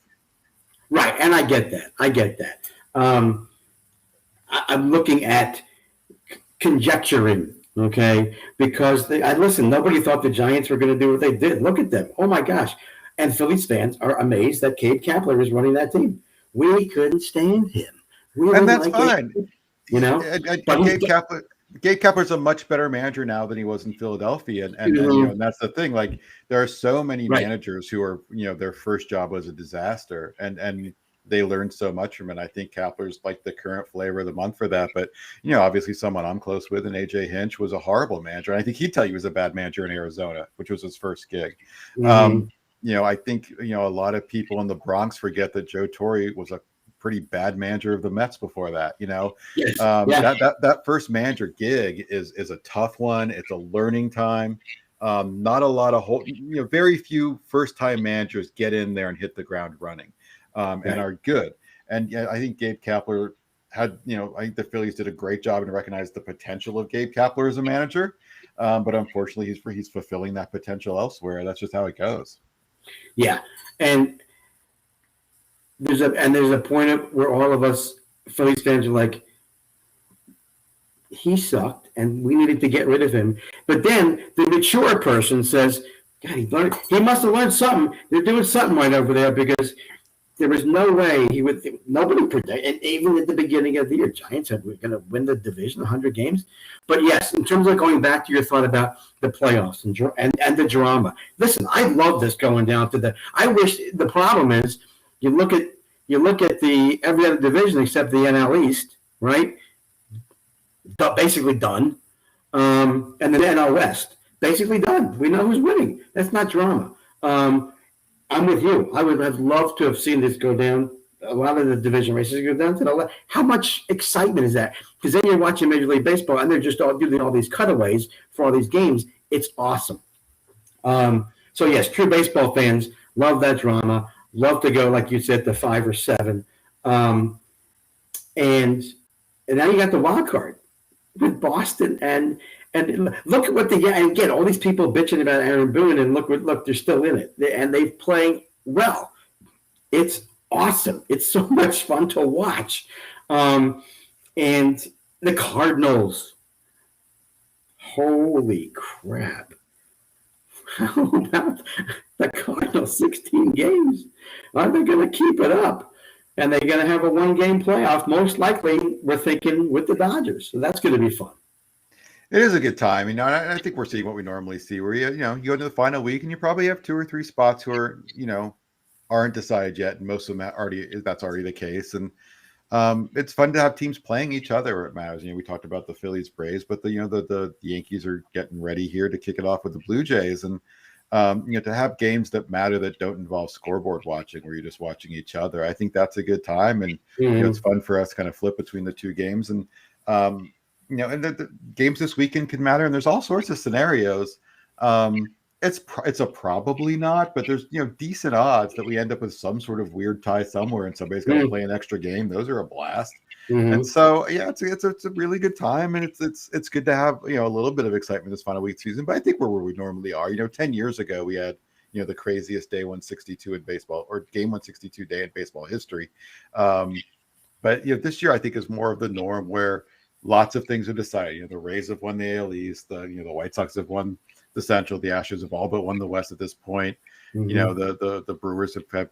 Right, and I get that. I'm looking at conjecturing, okay? Because listen, nobody thought the Giants were going to do what they did. Look at them. Oh, my gosh. And Phillies fans are amazed that Cade Kapler is running that team. We couldn't stand him.
And that's fine.
Gabe
Kapler's a much better manager now than he was in Philadelphia, and that's the thing. Like there are so many managers who are their first job was a disaster, and they learned so much from it. I think Kapler's like the current flavor of the month for that. But obviously someone I'm close with, and AJ Hinch was a horrible manager. And I think he'd tell you he was a bad manager in Arizona, which was his first gig. I think a lot of people in the Bronx forget that Joe Torre was a pretty bad manager of the Mets before that. That first manager gig is a tough one. It's a learning time. Not a lot of very few first-time managers get in there and hit the ground running and are good. And I think Gabe Kapler had, I think the Phillies did a great job and recognized the potential of Gabe Kapler as a manager. But unfortunately, he's fulfilling that potential elsewhere. That's just how it goes.
Yeah, and there's a point where all of us Phillies fans are like, he sucked, and we needed to get rid of him. But then the mature person says, God, he must have learned something. They're doing something right over there because there was no way he would. Nobody predicted, even at the beginning of the year, Giants said we're going to win the division, 100 games. But yes, in terms of going back to your thought about the playoffs and the drama. Listen, I love this going down to I wish the problem is you look at the every other division except the NL East, right? Basically done, and the NL West basically done. We know who's winning. That's not drama. I'm with you. I would have loved to have seen this go down. A lot of the division races go down to the left. How much excitement is that? Because then you're watching Major League Baseball, and they're just all doing all these cutaways for all these games. It's awesome. So yes, true baseball fans love that drama. Love to go, like you said, to 5 or 7. And now you got the wild card with Boston. And look at what and again, all these people bitching about Aaron Boone, and look, they're still in it. And they're playing well. It's awesome. It's so much fun to watch. And the Cardinals. Holy crap. How about the Cardinals 16 games? Are they going to keep it up? And they're going to have a 1-game playoff, most likely, we're thinking, with the Dodgers. So that's going to be fun.
It is a good time. I think we're seeing what we normally see, where you go into the final week and you probably have 2 or 3 spots who are, aren't decided yet. And most of them that's already the case. And it's fun to have teams playing each other where it matters. We talked about the Phillies Braves, but the Yankees are getting ready here to kick it off with the Blue Jays. And to have games that matter that don't involve scoreboard watching, where you're just watching each other, I think that's a good time. And it's fun for us to kind of flip between the 2 games. And and the games this weekend can matter. And there's all sorts of scenarios. It's a probably not, but there's decent odds that we end up with some sort of weird tie somewhere, and somebody's going to play an extra game. Those are a blast. And so it's a really good time, and it's good to have a little bit of excitement this final week season. But I think we're where we normally are. 10 years ago we had the craziest day 162 in baseball, or game 162 day in baseball history. But this year I think is more of the norm, where lots of things are decided. The Rays have won the AL East. The White Sox have won the Central. The Astros have all but won the West at this point. The Brewers have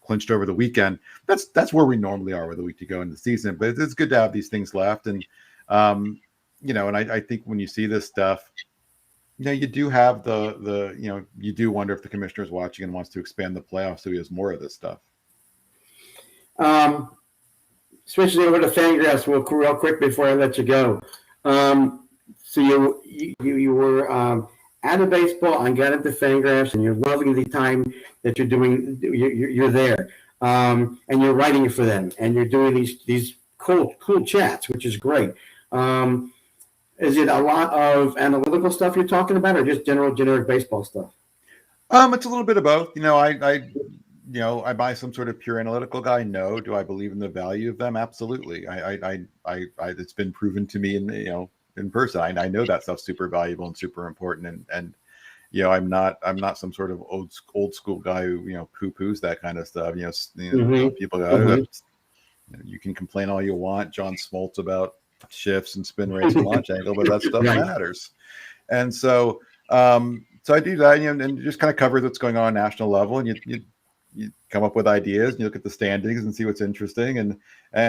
clinched over the weekend. That's where we normally are with a week to go in the season. But it's good to have these things left. And and I think when you see this stuff, you do have you do wonder if the commissioner is watching and wants to expand the playoffs so he has more of this stuff.
switching over to Fangraphs real quick before I let you go. So you were out of baseball and got into Fangraphs, and you're loving the time that you're doing. You're there, and you're writing for them, and you're doing these cool chats, which is great. Is it a lot of analytical stuff you're talking about, or just generic baseball stuff?
It's a little bit of both. I buy some sort of pure analytical guy. No. Do I believe in the value of them? Absolutely. It's been proven to me in person. I know that stuff's super valuable and super important. And I'm not some sort of old school guy who, poo-poos that kind of stuff. People go, you can complain all you want, John Smoltz, about shifts and spin rates and launch angle, but that stuff matters. And so, so I do that, and just kind of cover what's going on at national level, and you come up with ideas, and you look at the standings and see what's interesting, and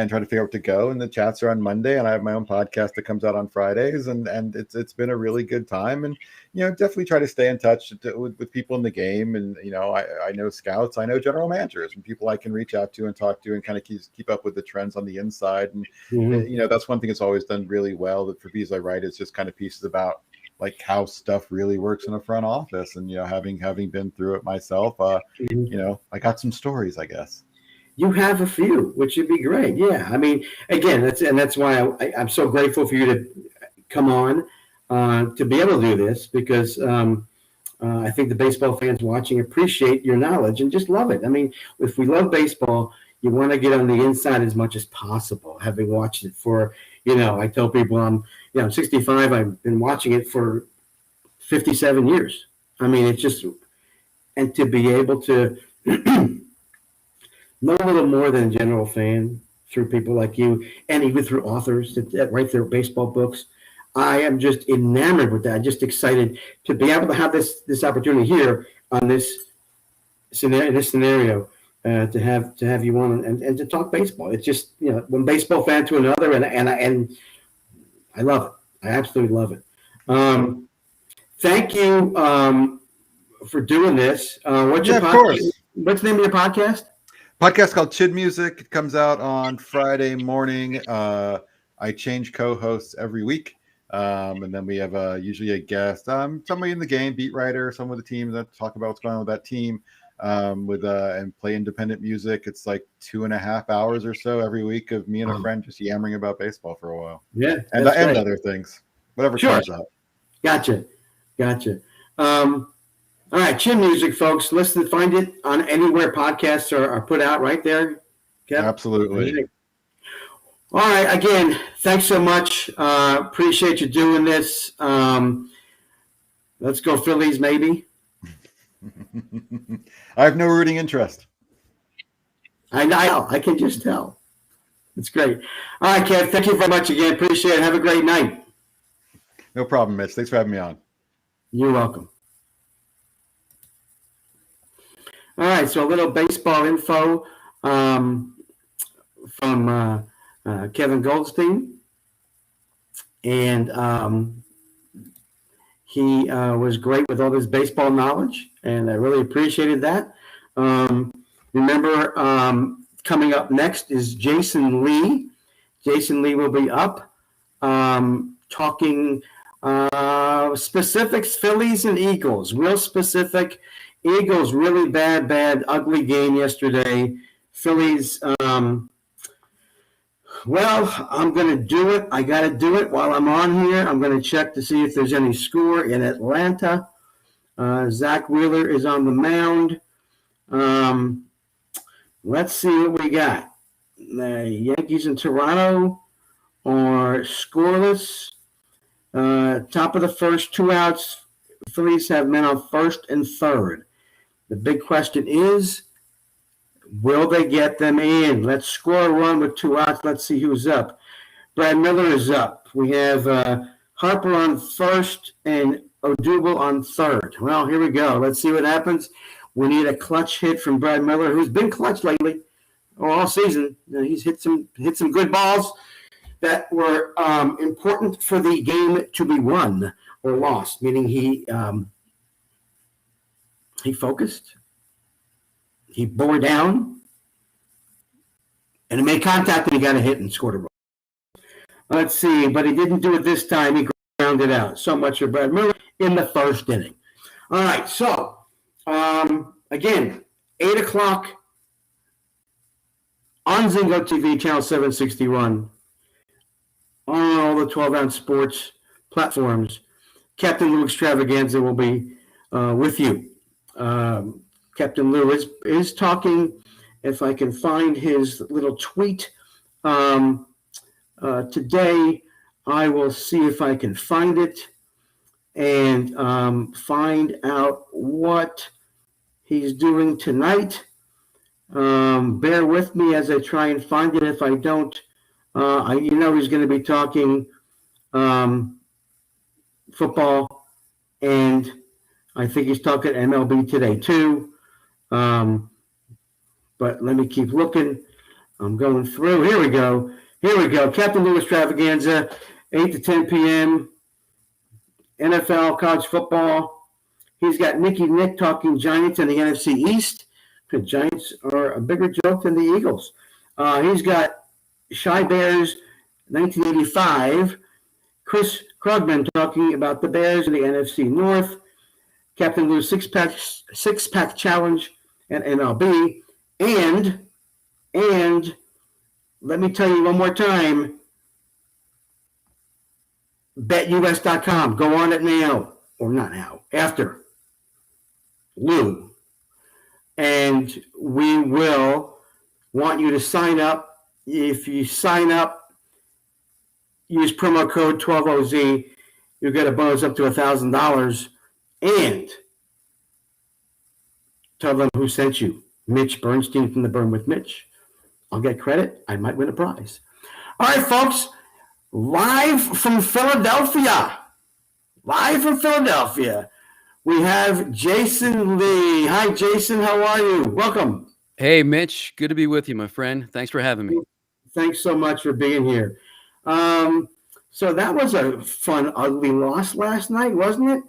try to figure out where to go. And the chats are on Monday, and I have my own podcast that comes out on Fridays, and it's been a really good time. And definitely try to stay in touch with people in the game. And I know scouts, I know general managers, and people I can reach out to and talk to, and kind of keep up with the trends on the inside. And that's one thing that's always done really well. That for pieces I write is just kind of pieces about like how stuff really works in a front office. And having been through it myself, I got some stories, I guess.
You have a few, which would be great. Yeah, I mean, again, that's why I'm so grateful for you to come on to be able to do this, because I think the baseball fans watching appreciate your knowledge and just love it. I mean, if we love baseball, you want to get on the inside as much as possible. Having watched it for, I tell people I'm 65. I've been watching it for 57 years. I mean, it's just, and to be able to know a little more than a general fan through people like you, and even through authors that write their baseball books. I am just enamored with that. Just excited to be able to have this opportunity here on this scenario, to have you on and to talk baseball. It's just one baseball fan to another, and I love it. I absolutely love it. Thank you for doing this. What's your podcast? What's the name of your podcast?
Podcast called Chid Music. It comes out on Friday morning. I change co-hosts every week. And then we have usually a guest, somebody in the game, beat writer, someone with the team that talk about what's going on with that team, and play independent music. It's like 2.5 hours or so every week of me and a friend just yammering about baseball for a while.
Yeah,
and other things, whatever comes up. Gotcha.
All right, Chin Music, folks. Find it on anywhere podcasts are put out, right there.
Kevin? Absolutely.
All right. Again, thanks so much. Appreciate you doing this. Let's go Phillies, maybe.
I have no rooting interest.
I know. I can just tell. It's great. All right, Kev. Thank you very much again. Appreciate it. Have a great night.
No problem, Mitch. Thanks for having me on.
You're welcome. All right, so a little baseball info from Kevin Goldstein, and he was great with all his baseball knowledge, and I really appreciated that. Remember, coming up next is Jason Lee. Jason Lee will be up talking specifics, Phillies and Eagles, real specific. Eagles, really bad, ugly game yesterday. Phillies, well, I'm going to do it. I got to do it while I'm on here. I'm going to check to see if there's any score in Atlanta. Zach Wheeler is on the mound. Let's see what we got. The Yankees in Toronto are scoreless. Top of the first, 2 outs. Phillies have men on first and third. The big question is, will they get them in? Let's score a run with 2 outs. Let's see who's up. Brad Miller is up. We have Harper on first and Odubel on third. Well, here we go. Let's see what happens. We need a clutch hit from Brad Miller, who's been clutch lately, or all season. He's hit some good balls that were important for the game to be won or lost, meaning he focused, he bore down, And he made contact and he got a hit and scored a run. Let's see, but he didn't do it this time. He grounded out. So much for Brad Miller in the first inning. All right, so again, 8 o'clock on Zingo TV, channel 761, on all the 12-ounce sports platforms. Captain Lou Extravaganza will be with you. Captain Lou is talking, if I can find his little tweet today. I will see if I can find it and find out what he's doing tonight. Bear with me as I try and find it. If I don't, he's going to be talking football, and I think he's talking MLB today too. But let me keep looking. I'm going through. Here we go. Captain Lou Extravaganza, 8 to 10 p.m. NFL, college football. He's got Nick talking Giants and the NFC East. The Giants are a bigger joke than the Eagles. He's got Shy Bears, 1985. Chris Krugman talking about the Bears in the NFC North. Captain Lou's six-pack challenge and MLB. And let me tell you one more time, betus.com. Go on it now, or not now, after Lou. And we will want you to sign up. If you sign up, use promo code 12OZ, you'll get a bonus up to $1,000. And tell them who sent you. Mitch Bernstein from the Burn with Mitch. I'll get credit. I might win a prize. All right, folks. Live from Philadelphia. We have Jason Lee. Hi, Jason. How are you? Welcome.
Hey, Mitch. Good to be with you, my friend. Thanks for having me.
Thanks so much for being here. So that was a fun, ugly loss last night, wasn't it?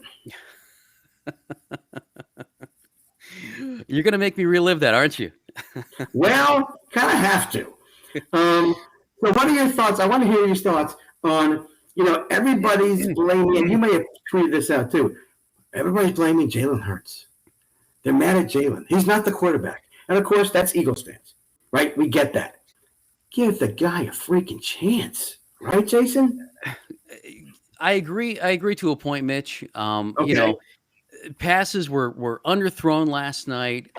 You're going to make me relive that, aren't you?
Well, kind of have to. So what are your thoughts? I want to hear your thoughts on, everybody's blaming, and you may have tweeted this out too. Everybody's blaming Jalen Hurts. They're mad at Jalen. He's not the quarterback. And of course, that's Eagles fans, right? We get that. Give the guy a freaking chance. Right, Jason?
I agree to a point, Mitch.
Okay.
Passes were underthrown last night.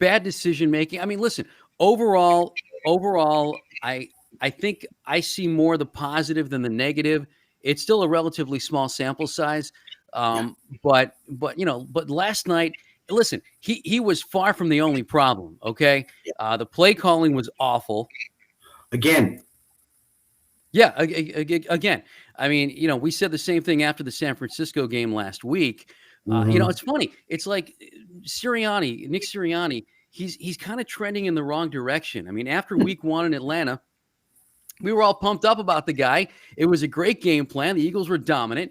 Bad decision making. I mean, listen, overall, I think I see more the positive than the negative. It's still a relatively small sample size. But last night, listen, he was far from the only problem. Okay. The play calling was awful.
Again.
Yeah. Again, I mean, we said the same thing after the San Francisco game last week. It's funny. It's like Nick Sirianni, he's kind of trending in the wrong direction. I mean, after week 1 in Atlanta, we were all pumped up about the guy. It was a great game plan. The Eagles were dominant.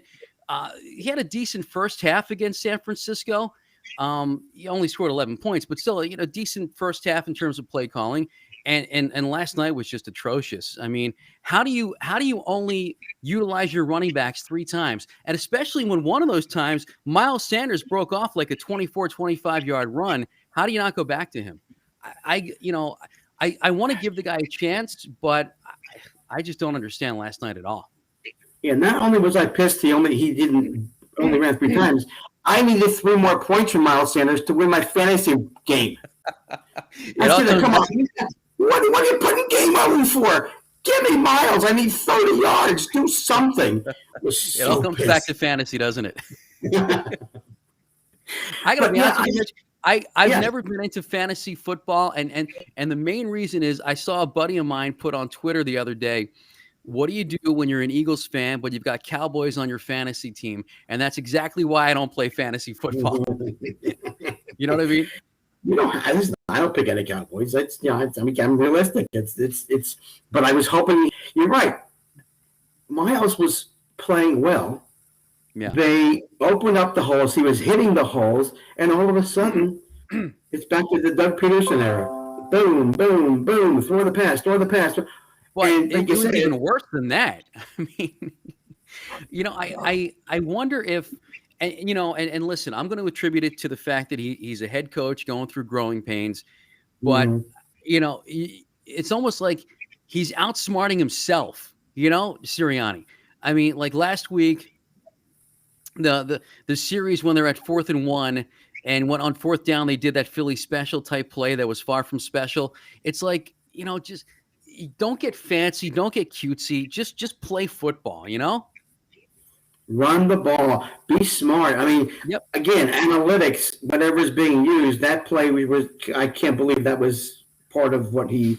He had a decent first half against San Francisco. He only scored 11 points, but still a decent first half in terms of play calling. And last night was just atrocious. I mean, how do you only utilize your running backs 3 times? And especially when one of those times Miles Sanders broke off like a 24, 25-yard run. How do you not go back to him? I want to give the guy a chance, but I just don't understand last night at all.
Yeah, not only was I pissed he only ran 3 times, I needed 3 more points from Miles Sanders to win my fantasy game. I said, come on. What are you putting game over for? Give me Miles. I need 30 yards. Do something.
It all comes back to fantasy, doesn't it? I got to be honest with you, Mitch. I've never been into fantasy football, and the main reason is I saw a buddy of mine put on Twitter the other day, what do you do when you're an Eagles fan, but you've got Cowboys on your fantasy team? And that's exactly why I don't play fantasy football. You know what I mean?
I don't pick any Cowboys. I'm realistic. It's. But I was hoping. You're right. Miles was playing well. Yeah. They opened up the holes. He was hitting the holes, and all of a sudden, it's back to the Doug Peterson era. boom, boom, boom, throw the pass.
But
And like
it
you
was
said,
even worse than that. I mean, I wonder if, and listen, I'm going to attribute it to the fact that he's a head coach going through growing pains, but
mhm,
it's almost like he's outsmarting himself, Sirianni. I mean, like last week, the series when they're at 4th and 1, and when on 4th down they did that Philly special type play that was far from special. It's like, just don't get fancy, don't get cutesy, just play football.
run the ball, be smart. I mean,
Yep.
again, analytics, whatever's being used, that play I can't believe that was part of what he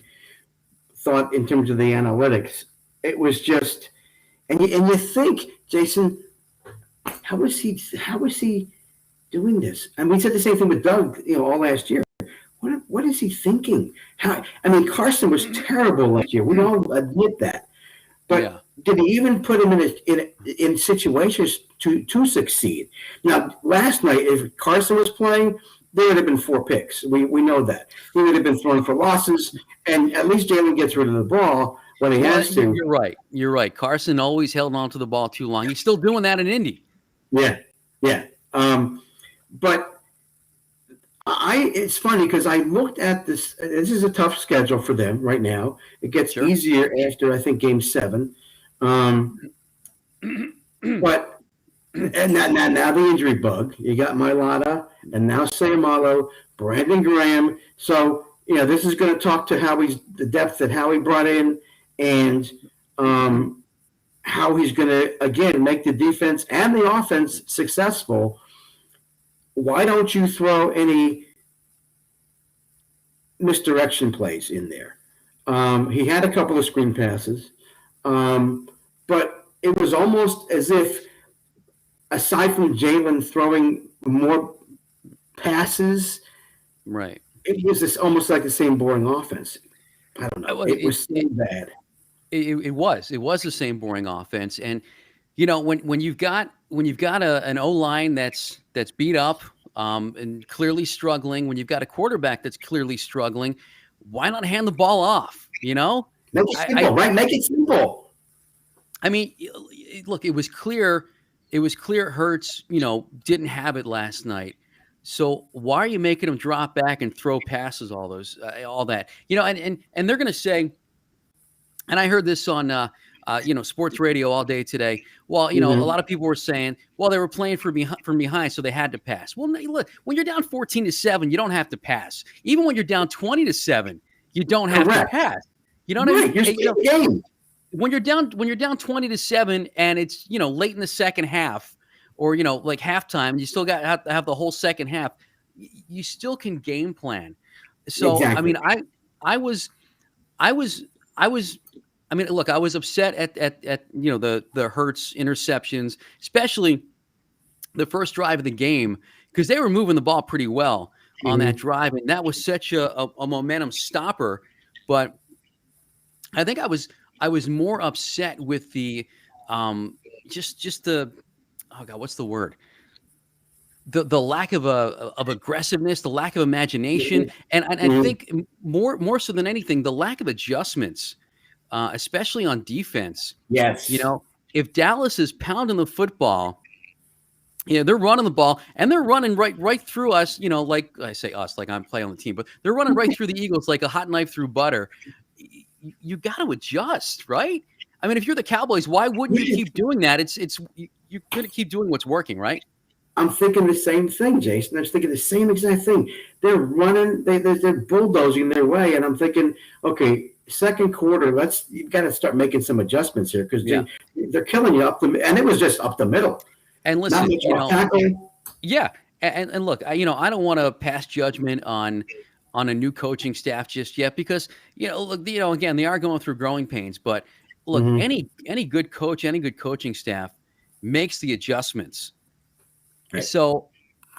thought in terms of the analytics. It was just, and you think, Jason, how is he doing this? And we said the same thing with Doug, all last year. What is he thinking? Carson was terrible last year. We all admit that. But
Yeah.
did he even put him in situations to succeed? Now, last night, if Carson was playing, there would have been 4 picks. We know that. He would have been thrown for losses, and at least Jalen gets rid of the ball when he has to.
You're right. You're right. Carson always held on to the ball too long. He's still doing that in Indy.
Yeah. But it's funny because I looked at this. This is a tough schedule for them right now. It gets easier after, I think, Game 7. But and now the injury bug. You got Mailata, and now Sayamalo, Brandon Graham. So this is going to talk to the depth that Howie brought in, and how he's going to again make the defense and the offense successful. Why don't you throw any misdirection plays in there? He had a couple of screen passes, but it was almost as if, aside from Jalen throwing more passes,
right,
it was almost like the same boring offense. I don't know. It was so bad.
It was the same boring offense, and when you've got an O-line that's beat up and clearly struggling, when you've got a quarterback that's clearly struggling, why not hand the ball off?
Make it simple, right? Make it simple.
I mean, look, it was clear Hurts, didn't have it last night. So why are you making him drop back and throw passes, all that? And they're going to say, and I heard this on sports radio all day today. Well, a lot of people were saying, well, they were playing from behind, so they had to pass. Well, look, when you're down 14-7, you don't have to pass. Even when you're down 20-7, you don't have to pass. You know what I mean?
You're still in the game.
When you're down 20-7 and it's late in the second half, or like halftime, you still have to have the whole second half. You still can game plan. So
exactly.
I mean, look, I was upset at the Hurts interceptions, especially the first drive of the game, because they were moving the ball pretty well on that drive, and that was such a momentum stopper. But I think I was more upset with the just the, oh God, what's the word? The lack of aggressiveness, the lack of imagination, and I think more so than anything, the lack of adjustments, especially on defense.
Yes.
If Dallas is pounding the football, they're running the ball and they're running right through us. Like I say us, like I'm playing on the team, but they're running right through the Eagles like a hot knife through butter. You got to adjust, right? I mean, if you're the Cowboys, why wouldn't you keep doing that? You're going to keep doing what's working, right?
I'm thinking the same thing, Jason. I was thinking the same exact thing. They're running, they're bulldozing their way, and I'm thinking, okay, second quarter, you've got to start making some adjustments here because they're killing you and it was just up the middle.
And listen,
yeah,
and look, I don't want to pass judgment on a new coaching staff just yet because look, again, they are going through growing pains, but look, any good coach, any good coaching staff makes the adjustments. Right. So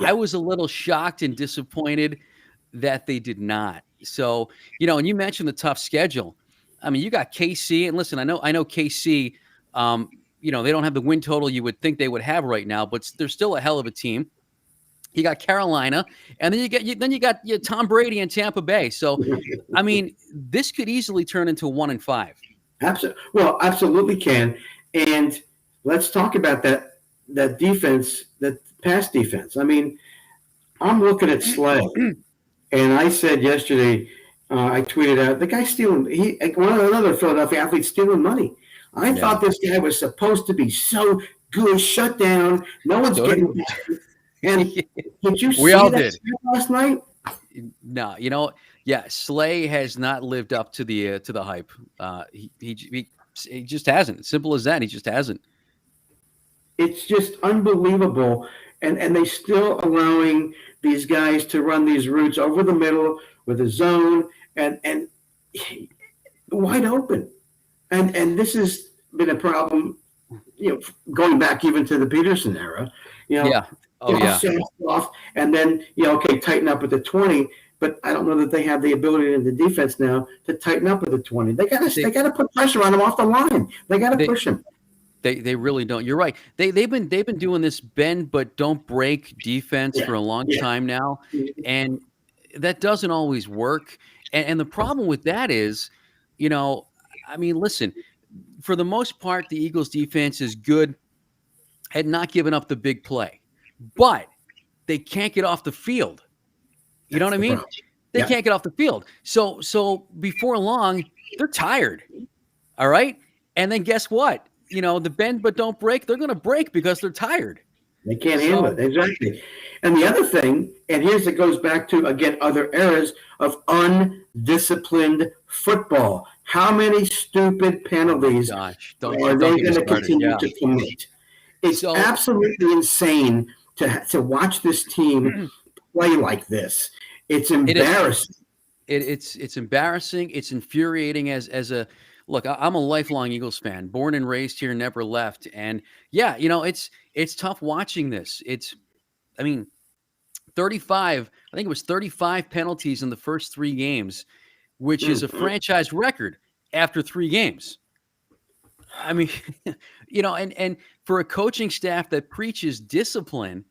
I was a little shocked and disappointed that they did not. So, and you mentioned the tough schedule. I mean, you got KC, and listen, I know KC, they don't have the win total you would think they would have right now, but they're still a hell of a team. You got Carolina, and then you got Tom Brady in Tampa Bay. So, I mean, this could easily turn into 1-5.
Absolutely. Well, absolutely can. And let's talk about that defense, that pass defense. I mean, I'm looking at Slay, and I said yesterday, I tweeted out the guy's stealing. Another Philadelphia athlete stealing money. I thought this guy was supposed to be so good, shut down. No one's getting back. And did you see that last night?
No, Slay has not lived up to the hype. He just hasn't. Simple as that. He just hasn't.
It's just unbelievable, and they still allowing these guys to run these routes over the middle with a zone and wide open, and this has been a problem, going back even to the Peterson era,
Yeah. Oh, yeah.
Off, and then tighten up at the 20. But I don't know that they have the ability in the defense now to tighten up at the 20. They got to put pressure on him off the line. They got to push him.
They really don't. You're right. They've been doing this bend but don't break defense for a long time now, and that doesn't always work. And the problem with that is, I mean, listen, for the most part, the Eagles defense is good at not giving up the big play. But they can't get off the field. You know what I mean? They can't get off the field. So before long, they're tired. All right? And then guess what? The bend but don't break, they're going to break because they're tired.
They can't handle it. Exactly. And the other thing, and it goes back to, again, other eras of undisciplined football. How many stupid penalties are they going to continue to commit? It's absolutely insane to watch this team play like this. It's embarrassing.
It's embarrassing. It's infuriating as a look. I'm a lifelong Eagles fan, born and raised here, never left. And it's tough watching this. 35. I think it was 35 penalties in the first 3 games, which is a franchise record after 3 games. I mean, and for a coaching staff that preaches discipline,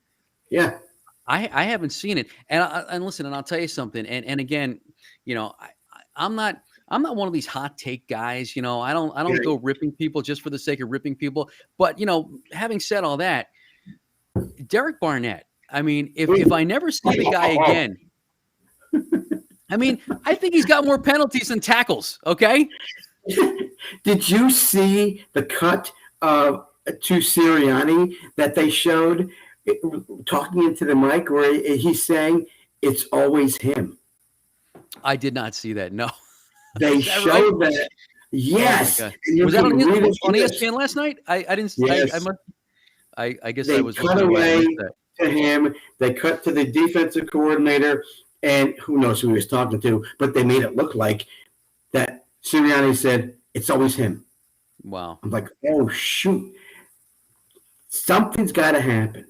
I haven't seen it. And listen, and I'll tell you something. And again, I'm not one of these hot take guys. I don't go ripping people just for the sake of ripping people. But having said all that, Derek Barnett. I mean, if I never see the guy again, I mean, I think he's got more penalties than tackles. Okay.
Did you see the cut to Sirianni that they showed talking into the mic where he's saying it's always him?
I did not see that. No.
They showed that. Yes.
Oh, was that on ESPN last night? I didn't. Yes. I guess
they
I was
cut away to him. They cut to the defensive coordinator, and who knows who he was talking to, but they made it look like that Sirianni said, it's always him.
Wow.
I'm like, oh, shoot. Something's got to happen.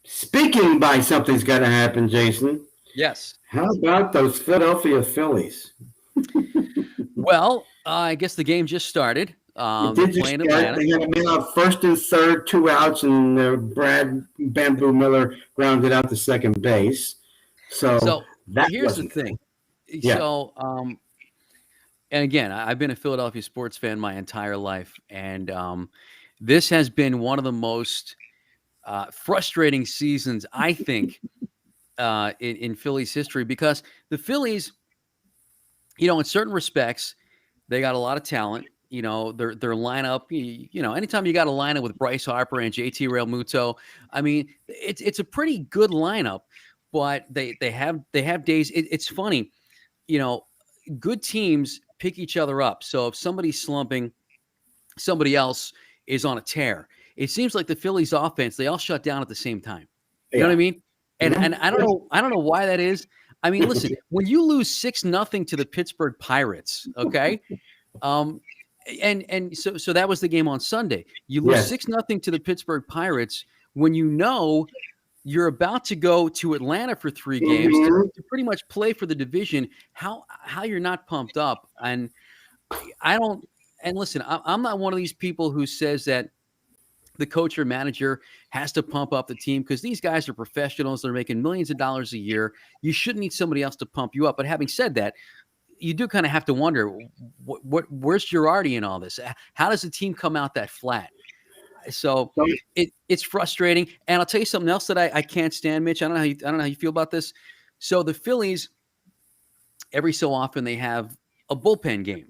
Speaking by something's got to happen, Jason.
Yes.
How about those Philadelphia Phillies?
Well, I guess the game just started.
It did just start. They had a man out first and third, 2 outs, and Brad Bamboo Miller grounded out to second base. So
here's the thing. Yeah. So, and again, I've been a Philadelphia sports fan my entire life, and this has been one of the most frustrating seasons, I think, in Phillies history, because the Phillies, in certain respects, they got a lot of talent. Their lineup, anytime you got a lineup with Bryce Harper and JT Realmuto, I mean, it's a pretty good lineup, but they have days. It's funny, good teams pick each other up. So if somebody's slumping, somebody else is on a tear. It seems like the Phillies offense, they all shut down at the same time. You know what I mean? And I don't know why that is. I mean, listen, when you lose 6-0 to the Pittsburgh Pirates, okay? And so that was the game on Sunday. You lose 6-0 to the Pittsburgh Pirates when you're about to go to Atlanta for 3 games to pretty much play for the division. How you're not pumped up? And I don't. And listen, I'm not one of these people who says that the coach or manager has to pump up the team because these guys are professionals. They're making millions of dollars a year. You shouldn't need somebody else to pump you up. But having said that, you do kind of have to wonder where's Girardi in all this? How does the team come out that flat? So it's frustrating. And I'll tell you something else that I can't stand, Mitch. I don't know how you feel about this. So the Phillies, every so often they have a bullpen game.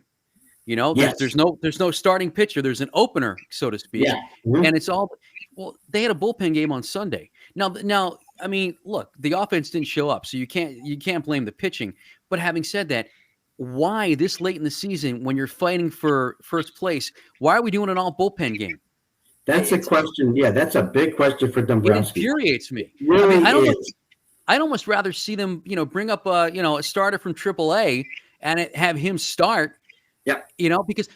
You know, there's no starting pitcher. There's an opener, so to speak.
Yeah. Mm-hmm.
And it's all, well, they had a bullpen game on Sunday. Now, I mean, look, the offense didn't show up, so you can't blame the pitching. But having said that, why this late in the season when you're fighting for first place, why are we doing an all bullpen game?
That's a question. Yeah, that's a big question for Dombrowski.
It infuriates me.
Really,
I mean, I'd almost rather see them, bring up a starter from AAA and have him start.
Yeah.
Because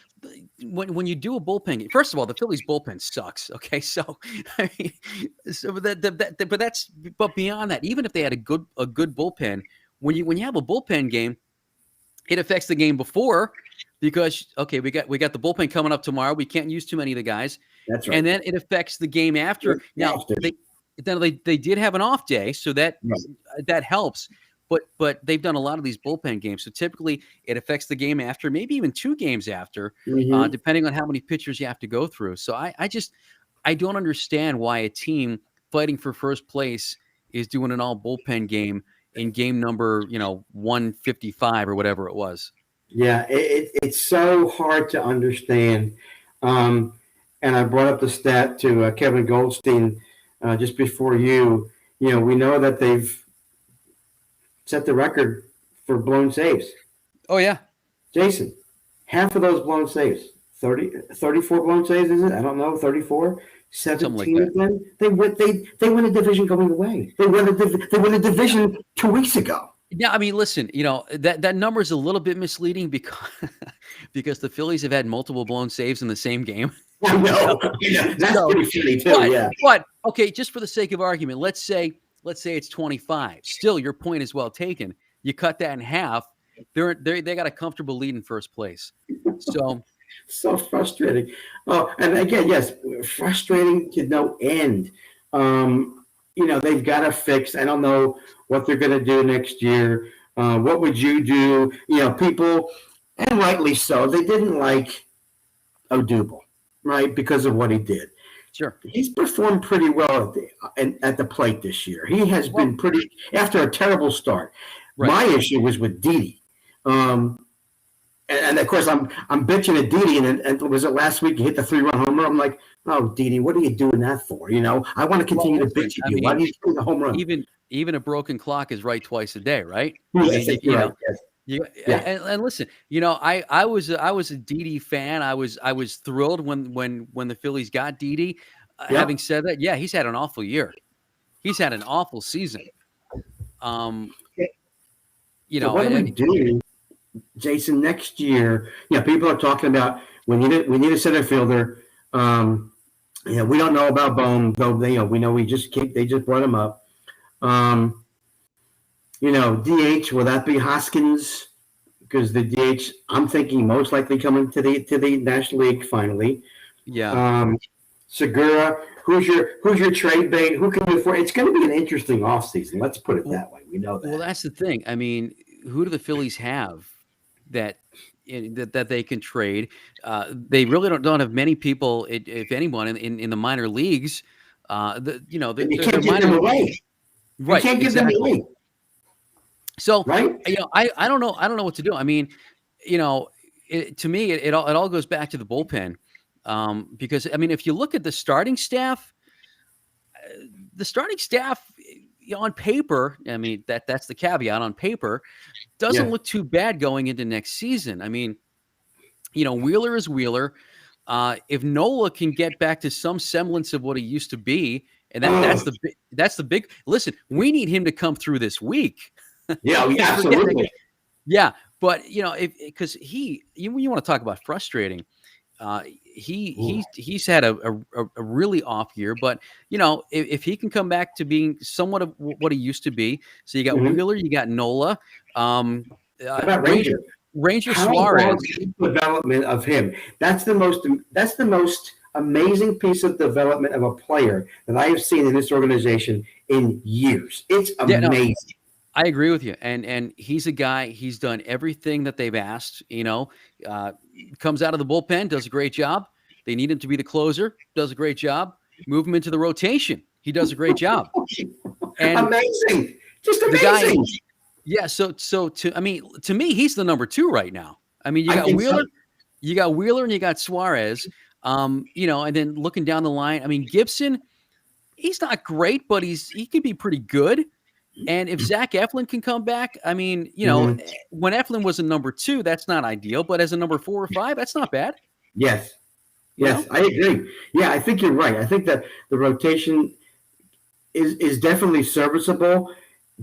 when you do a bullpen game, first of all, the Phillies bullpen sucks. Okay, so I mean, but beyond that, even if they had a good bullpen, when you have a bullpen game, it affects the game before because we got the bullpen coming up tomorrow. We can't use too many of the guys.
That's right.
And then it affects the game after. Now they did have an off day, so that helps. But they've done a lot of these bullpen games, so typically it affects the game after, maybe even 2 games after, depending on how many pitchers you have to go through. So I don't understand why a team fighting for first place is doing an all bullpen game in game number 155 or whatever it was.
Yeah, it's so hard to understand. And I brought up the stat to Kevin Goldstein just before you. We know that they've set the record for blown saves.
Oh, yeah.
Jason, half of those blown saves, 34 blown saves, is it? I don't know, 34? 17 of them? They win a division going away. They win a division 2 weeks ago.
Yeah, I mean, listen, that number is a little bit misleading because the Phillies have had multiple blown saves in the same game.
I know. That's pretty funny too,
But, okay, just for the sake of argument, let's say it's 25. Still, your point is well taken. You cut that in half, they got a comfortable lead in first place.
So frustrating. Oh, and again, yes, frustrating to no end. They've got to fix. I don't know what they're going to do next year. What would you do? People, and rightly so, they didn't like Odubel, right, because of what he did.
Sure.
He's performed pretty well at the plate this year. He has been pretty after a terrible start. Right. My issue was with Didi. And of course, I'm bitching at Didi, and was it last week he hit the 3-run homer? I'm like, oh, Didi, what are you doing that for? I want to continue to bitch at you. Why do you do the home run?
Even a broken clock is right twice a day, right?
Yes,
And listen, I was a Didi fan. I was thrilled when the Phillies got Didi. Having said that, he's had an awful year. He's had an awful season.
What do we do, Jason, next year? People are talking about we need a center fielder. We don't know about Bone, though. We know they just brought him up. DH, will that be Hoskins? Because the DH, I'm thinking most likely coming to the National League finally.
Yeah.
Segura, who's your trade bait? Who can you afford? It's going to be an interesting offseason. Let's put it that way. We know that.
Well, that's the thing. I mean, who do the Phillies have that they can trade? They really don't have many people, if anyone, in the minor leagues.
You can't give them away.
Right.
You can't give them away.
So,
right?
I don't know. I don't know what to do. I mean, to me, it all goes back to the bullpen, because I mean, if you look at the starting staff on paper, I mean that's the caveat. On paper, doesn't look too bad going into next season. I mean, Wheeler is Wheeler. If Nola can get back to some semblance of what he used to be, and that's the big. Listen, we need him to come through this week.
Yeah, absolutely.
Yeah, but because you want to talk about frustrating. He's had a really off year, but if he can come back to being somewhat of what he used to be, so you got Wheeler, you got Nola,
how about Ranger
Suarez.
Development of him. That's the most amazing piece of development of a player that I have seen in this organization in years. It's
Yeah, no,
amazing.
I agree with you. And he's a guy, he's done everything that they've asked, uh, comes out of the bullpen, does a great job. They need him to be the closer, does a great job. Move him into the rotation. He does a great job. And
Amazing. Just
the guy,
amazing.
yeah, to me, he's the number 2 right now. I mean, you
I
got
think
Wheeler,
so.
you got Wheeler and you got Suarez. And then looking down the line, I mean, Gibson, he's not great, but he can be pretty good. And if Zach Eflin can come back, I mean, when Eflin was a number 2, that's not ideal, but as a number 4 or 5, that's not bad.
Yes.
You
Yes,
know?
I agree. Yeah, I think you're right. I think that the rotation is definitely serviceable.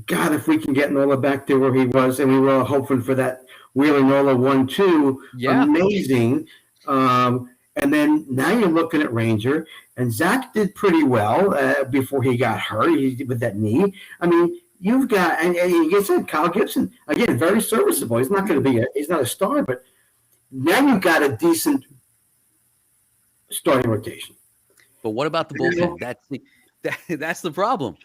God, if we can get Nola back to where he was, and we were all hoping for that Wheeler Nola 1-2,
Yeah.
amazing. And then now you're looking at Ranger, and Zach did pretty well before he got hurt with that knee. I mean, you've got, and like I said, Kyle Gibson, again, very serviceable. He's not going to be he's not a star, but now you've got a decent starting rotation.
But what about the bullpen? That's the problem.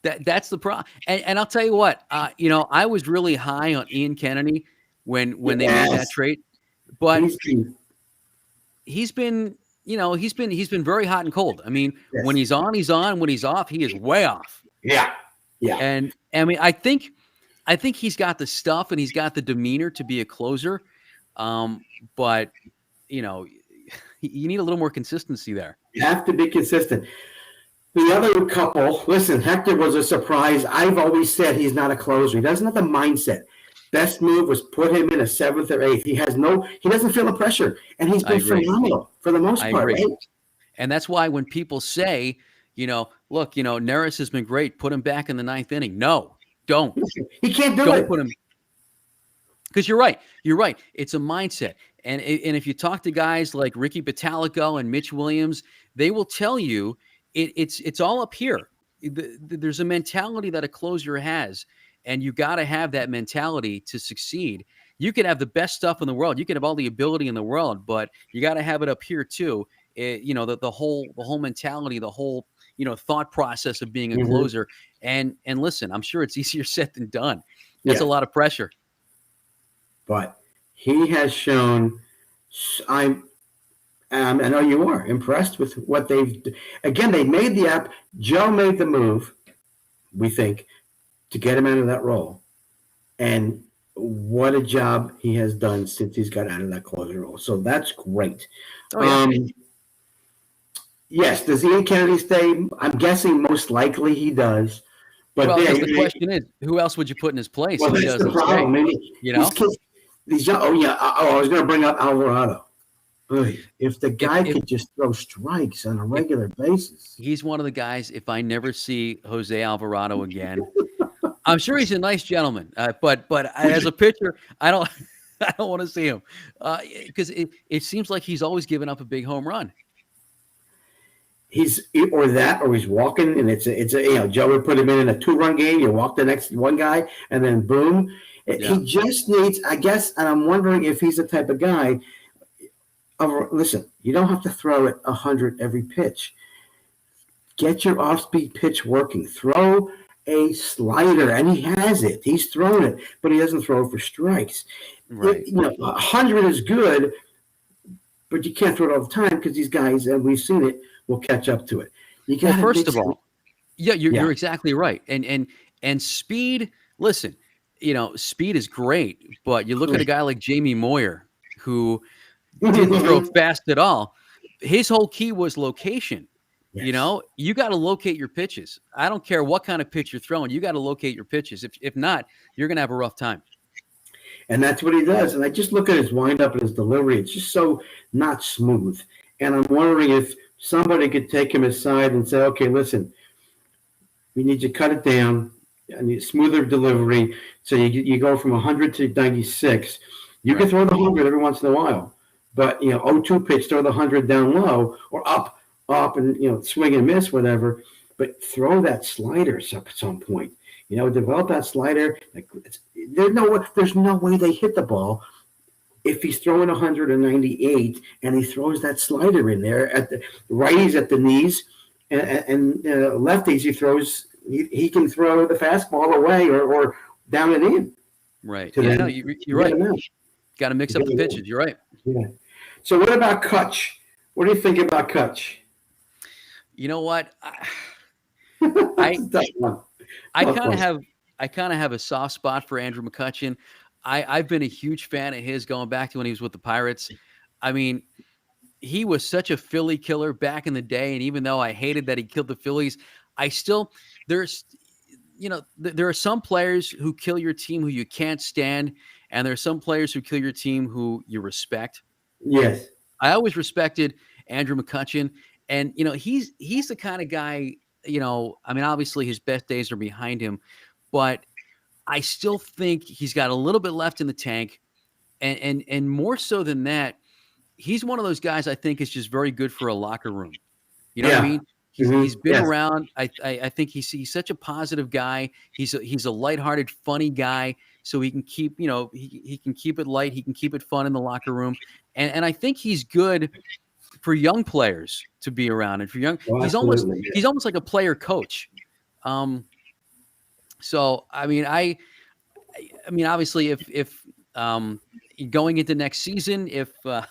That's the problem. And I'll tell you what, I was really high on Ian Kennedy when they made that trade, but he's been very hot and cold. I mean, when he's on, he's on. When he's off, he is way off.
Yeah.
And I mean, I think he's got the stuff and he's got the demeanor to be a closer. But you need a little more consistency there.
You have to be consistent. The other couple, listen, Hector was a surprise. I've always said he's not a closer. He doesn't have the mindset. Best move was put him in a 7th or 8th. He doesn't feel the pressure, and he's been phenomenal for the most part. Right?
And that's why when people say, look, Neris has been great, put him back in the 9th inning. No, don't.
He can't do it.
Don't put him. Because you're right. You're right. It's a mindset. And if you talk to guys like Ricky Bottalico and Mitch Williams, they will tell you it's all up here. There's a mentality that a closer has, and you got to have that mentality to succeed. You can have the best stuff in the world. You can have all the ability in the world, but you got to have it up here too. The whole mentality, the whole thought process of being a closer. And listen, I'm sure it's easier said than done. That's a lot of pressure.
But he has shown. I know you are impressed with what they've. Again, they made the app. Joe made the move, we think, to get him out of that role, and what a job he has done since he's got out of that closer role. So that's great. Oh, yeah. Yes, does Ian Kennedy stay? I'm guessing most likely he does. But
the question is, who else would you put in his place?
Well, that's the problem. Maybe, these kids, I was going to bring up Alvarado. If the guy could just throw strikes on a regular basis.
He's one of the guys, if I never see Jose Alvarado again, I'm sure he's a nice gentleman. But as a pitcher, I don't want to see him because it seems like he's always giving up a big home run.
He's or he's walking, and it's a Joe would put him in a 2-run game. You walk the next one guy, and then boom. Yeah. He just needs, I guess, and I'm wondering if he's the type of guy. Listen, you don't have to throw it 100 every pitch. Get your off-speed pitch working. Throw a slider, and he has it. He's thrown it, but he doesn't throw it for strikes.
Right.
100 is good, but you can't throw it all the time because these guys, and we've seen it, will catch up to it.
Well, first of all, you're exactly right. And speed. Listen, speed is great, but you look at a guy like Jamie Moyer who didn't throw fast at all. His whole key was location. Yes. You got to locate your pitches. I don't care what kind of pitch you're throwing. You got to locate your pitches. If not, you're going to have a rough time.
And that's what he does. And I just look at his windup and his delivery. It's just so not smooth. And I'm wondering if somebody could take him aside and say, okay, listen, we need you to cut it down. I need smoother delivery. So you go from 100 to 96. You can throw the 100 every once in a while. But, 0-2 pitch, throw the 100 down low or up and, swing and miss, whatever. But throw that slider at some point. Develop that slider. There's no way they hit the ball if he's throwing 198 and he throws that slider in there at the righties at the knees and lefties, he can throw the fastball away or down and in.
Right. Yeah, no, you're right. Got to mix up the pitches. You're right.
Yeah. So what about Kutch? What do you think about Kutch?
You know what? I kind of have a soft spot for Andrew McCutchen. I've been a huge fan of his going back to when he was with the Pirates. I mean, he was such a Philly killer back in the day, and even though I hated that he killed the Phillies, there are some players who kill your team who you can't stand, and there are some players who kill your team who you respect.
Yes.
I always respected Andrew McCutchen, and he's the kind of guy, I mean, obviously his best days are behind him, but I still think he's got a little bit left in the tank, and more so than that, he's one of those guys I think is just very good for a locker room. You know what I mean? He's been around. I think he's such a positive guy. He's a lighthearted, funny guy. So he can keep, he can keep it light. He can keep it fun in the locker room. And I think he's good for young players to be around. And for young, he's almost like a player coach. So I mean, obviously, if going into next season, if the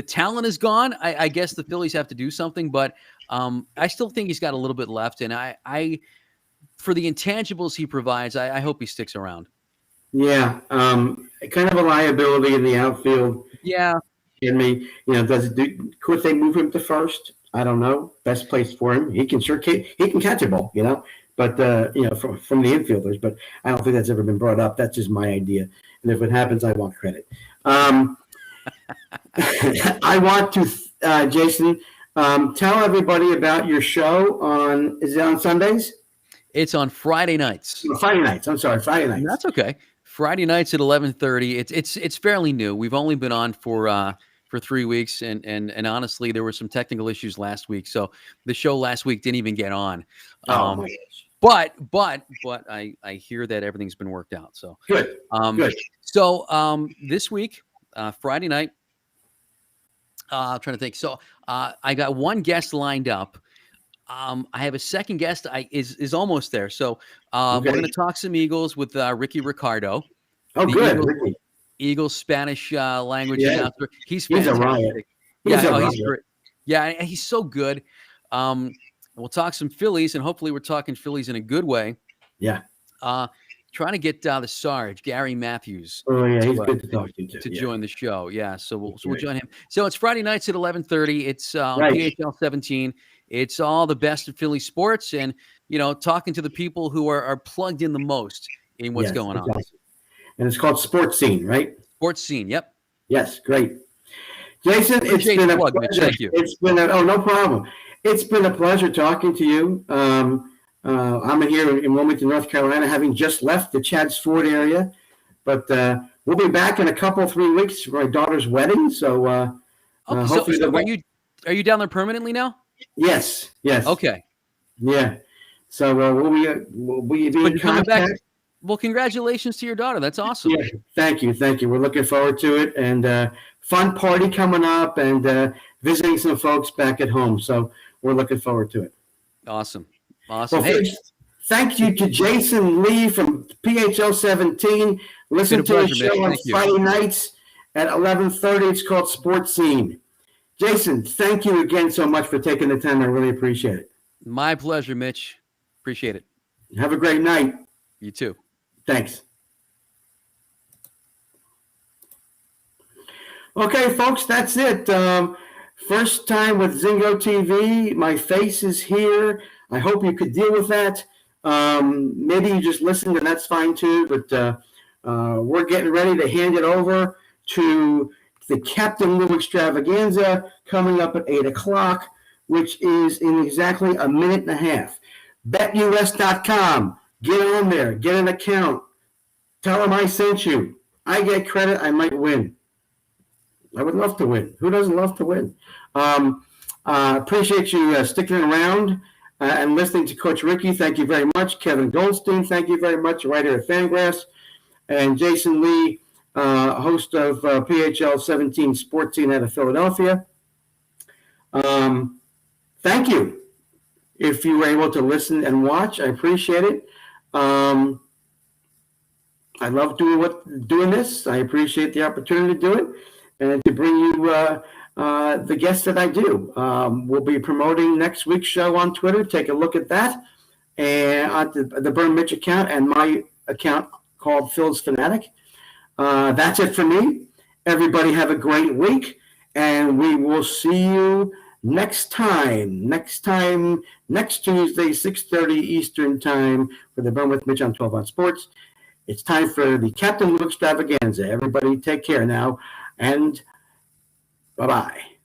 talent is gone, I guess the Phillies have to do something. But I still think he's got a little bit left, and I for the intangibles he provides, I hope he sticks around.
Yeah, kind of a liability in the outfield.
Yeah.
Could they move him to first? I don't know. Best place for him. He can catch a ball, but from the infielders. But I don't think that's ever been brought up. That's just my idea. And if it happens, I want credit. I want to, Jason, tell everybody about your show is it on Sundays?
It's on Friday nights.
Friday nights. I'm sorry, Friday nights.
That's okay. Friday nights at 11:30. It's fairly new. We've only been on for 3 weeks, and honestly, there were some technical issues last week, so the show last week didn't even get on.
Oh my gosh.
But I hear that everything's been worked out. So
good. Good.
So this week, Friday night, I'm trying to think. So I got one guest lined up. I have a second guest. Is almost there. So we're going to talk some Eagles with Ricky Ricardo.
Oh, good.
Eagles Spanish language announcer. He's
a riot.
He's great. Yeah, he's so good. We'll talk some Phillies, and hopefully we're talking Phillies in a good way.
Yeah.
Trying to get the Sarge, Gary Matthews.
Oh, yeah, he's good to talk to, too.
To join the show. Yeah, so we'll join him. So it's Friday nights at 11:30. It's on PHL 17. It's all the best of Philly sports and, talking to the people who are plugged in the most in what's going on.
Awesome. And it's called Sports Scene, right?
Sports Scene, yep.
Yes, great. Jason, it's been a pleasure. Mitch. Thank you. No problem. It's been a pleasure talking to you. I'm here in Wilmington, North Carolina, having just left the Chadds Ford area. But we'll be back in 3 weeks for my daughter's wedding. So hopefully
are you down there permanently now?
Yes.
Okay.
Yeah. So we'll be in contact.
Back. Well, congratulations to your daughter. That's awesome.
Yeah, thank you. We're looking forward to it, and fun party coming up, and visiting some folks back at home. So we're looking forward to it.
Awesome.
Well, thank you to Jason Lee from PHL 17. Listen to his show on Friday nights at 11:30. It's called Sports Scene. Jason, thank you again so much for taking the time. I really appreciate it.
My pleasure, Mitch. Appreciate it.
Have a great night.
You too.
Thanks. Okay, folks, that's it. First time with Zingo TV. My face is here. I hope you could deal with that. Maybe you just listened, and that's fine too. But we're getting ready to hand it over to the Captain Lou Extravaganza coming up at 8 o'clock, which is in exactly a minute and a half. BetUS.com. Get on there. Get an account. Tell them I sent you. I get credit. I might win. I would love to win. Who doesn't love to win? Appreciate you sticking around and listening to Coach Ricky. Thank you very much. Kevin Goldstein, thank you very much. Right here at Fangraphs. And Jason Lee, host of PHL 17 Sports Scene out of Philadelphia. Thank you. If you were able to listen and watch, I appreciate it. I love doing this. I appreciate the opportunity to do it and to bring you the guests that I do. We'll be promoting next week's show on Twitter. Take a look at that, and on the Burn Mitch account and my account called Phil's Fanatic. That's it for me. Everybody have a great week, and we will see you next Tuesday, 6:30 Eastern time for the Burn with Mitch on 12 on Sports. It's time for the Captain Lou Extravaganza. Everybody take care now, and bye-bye.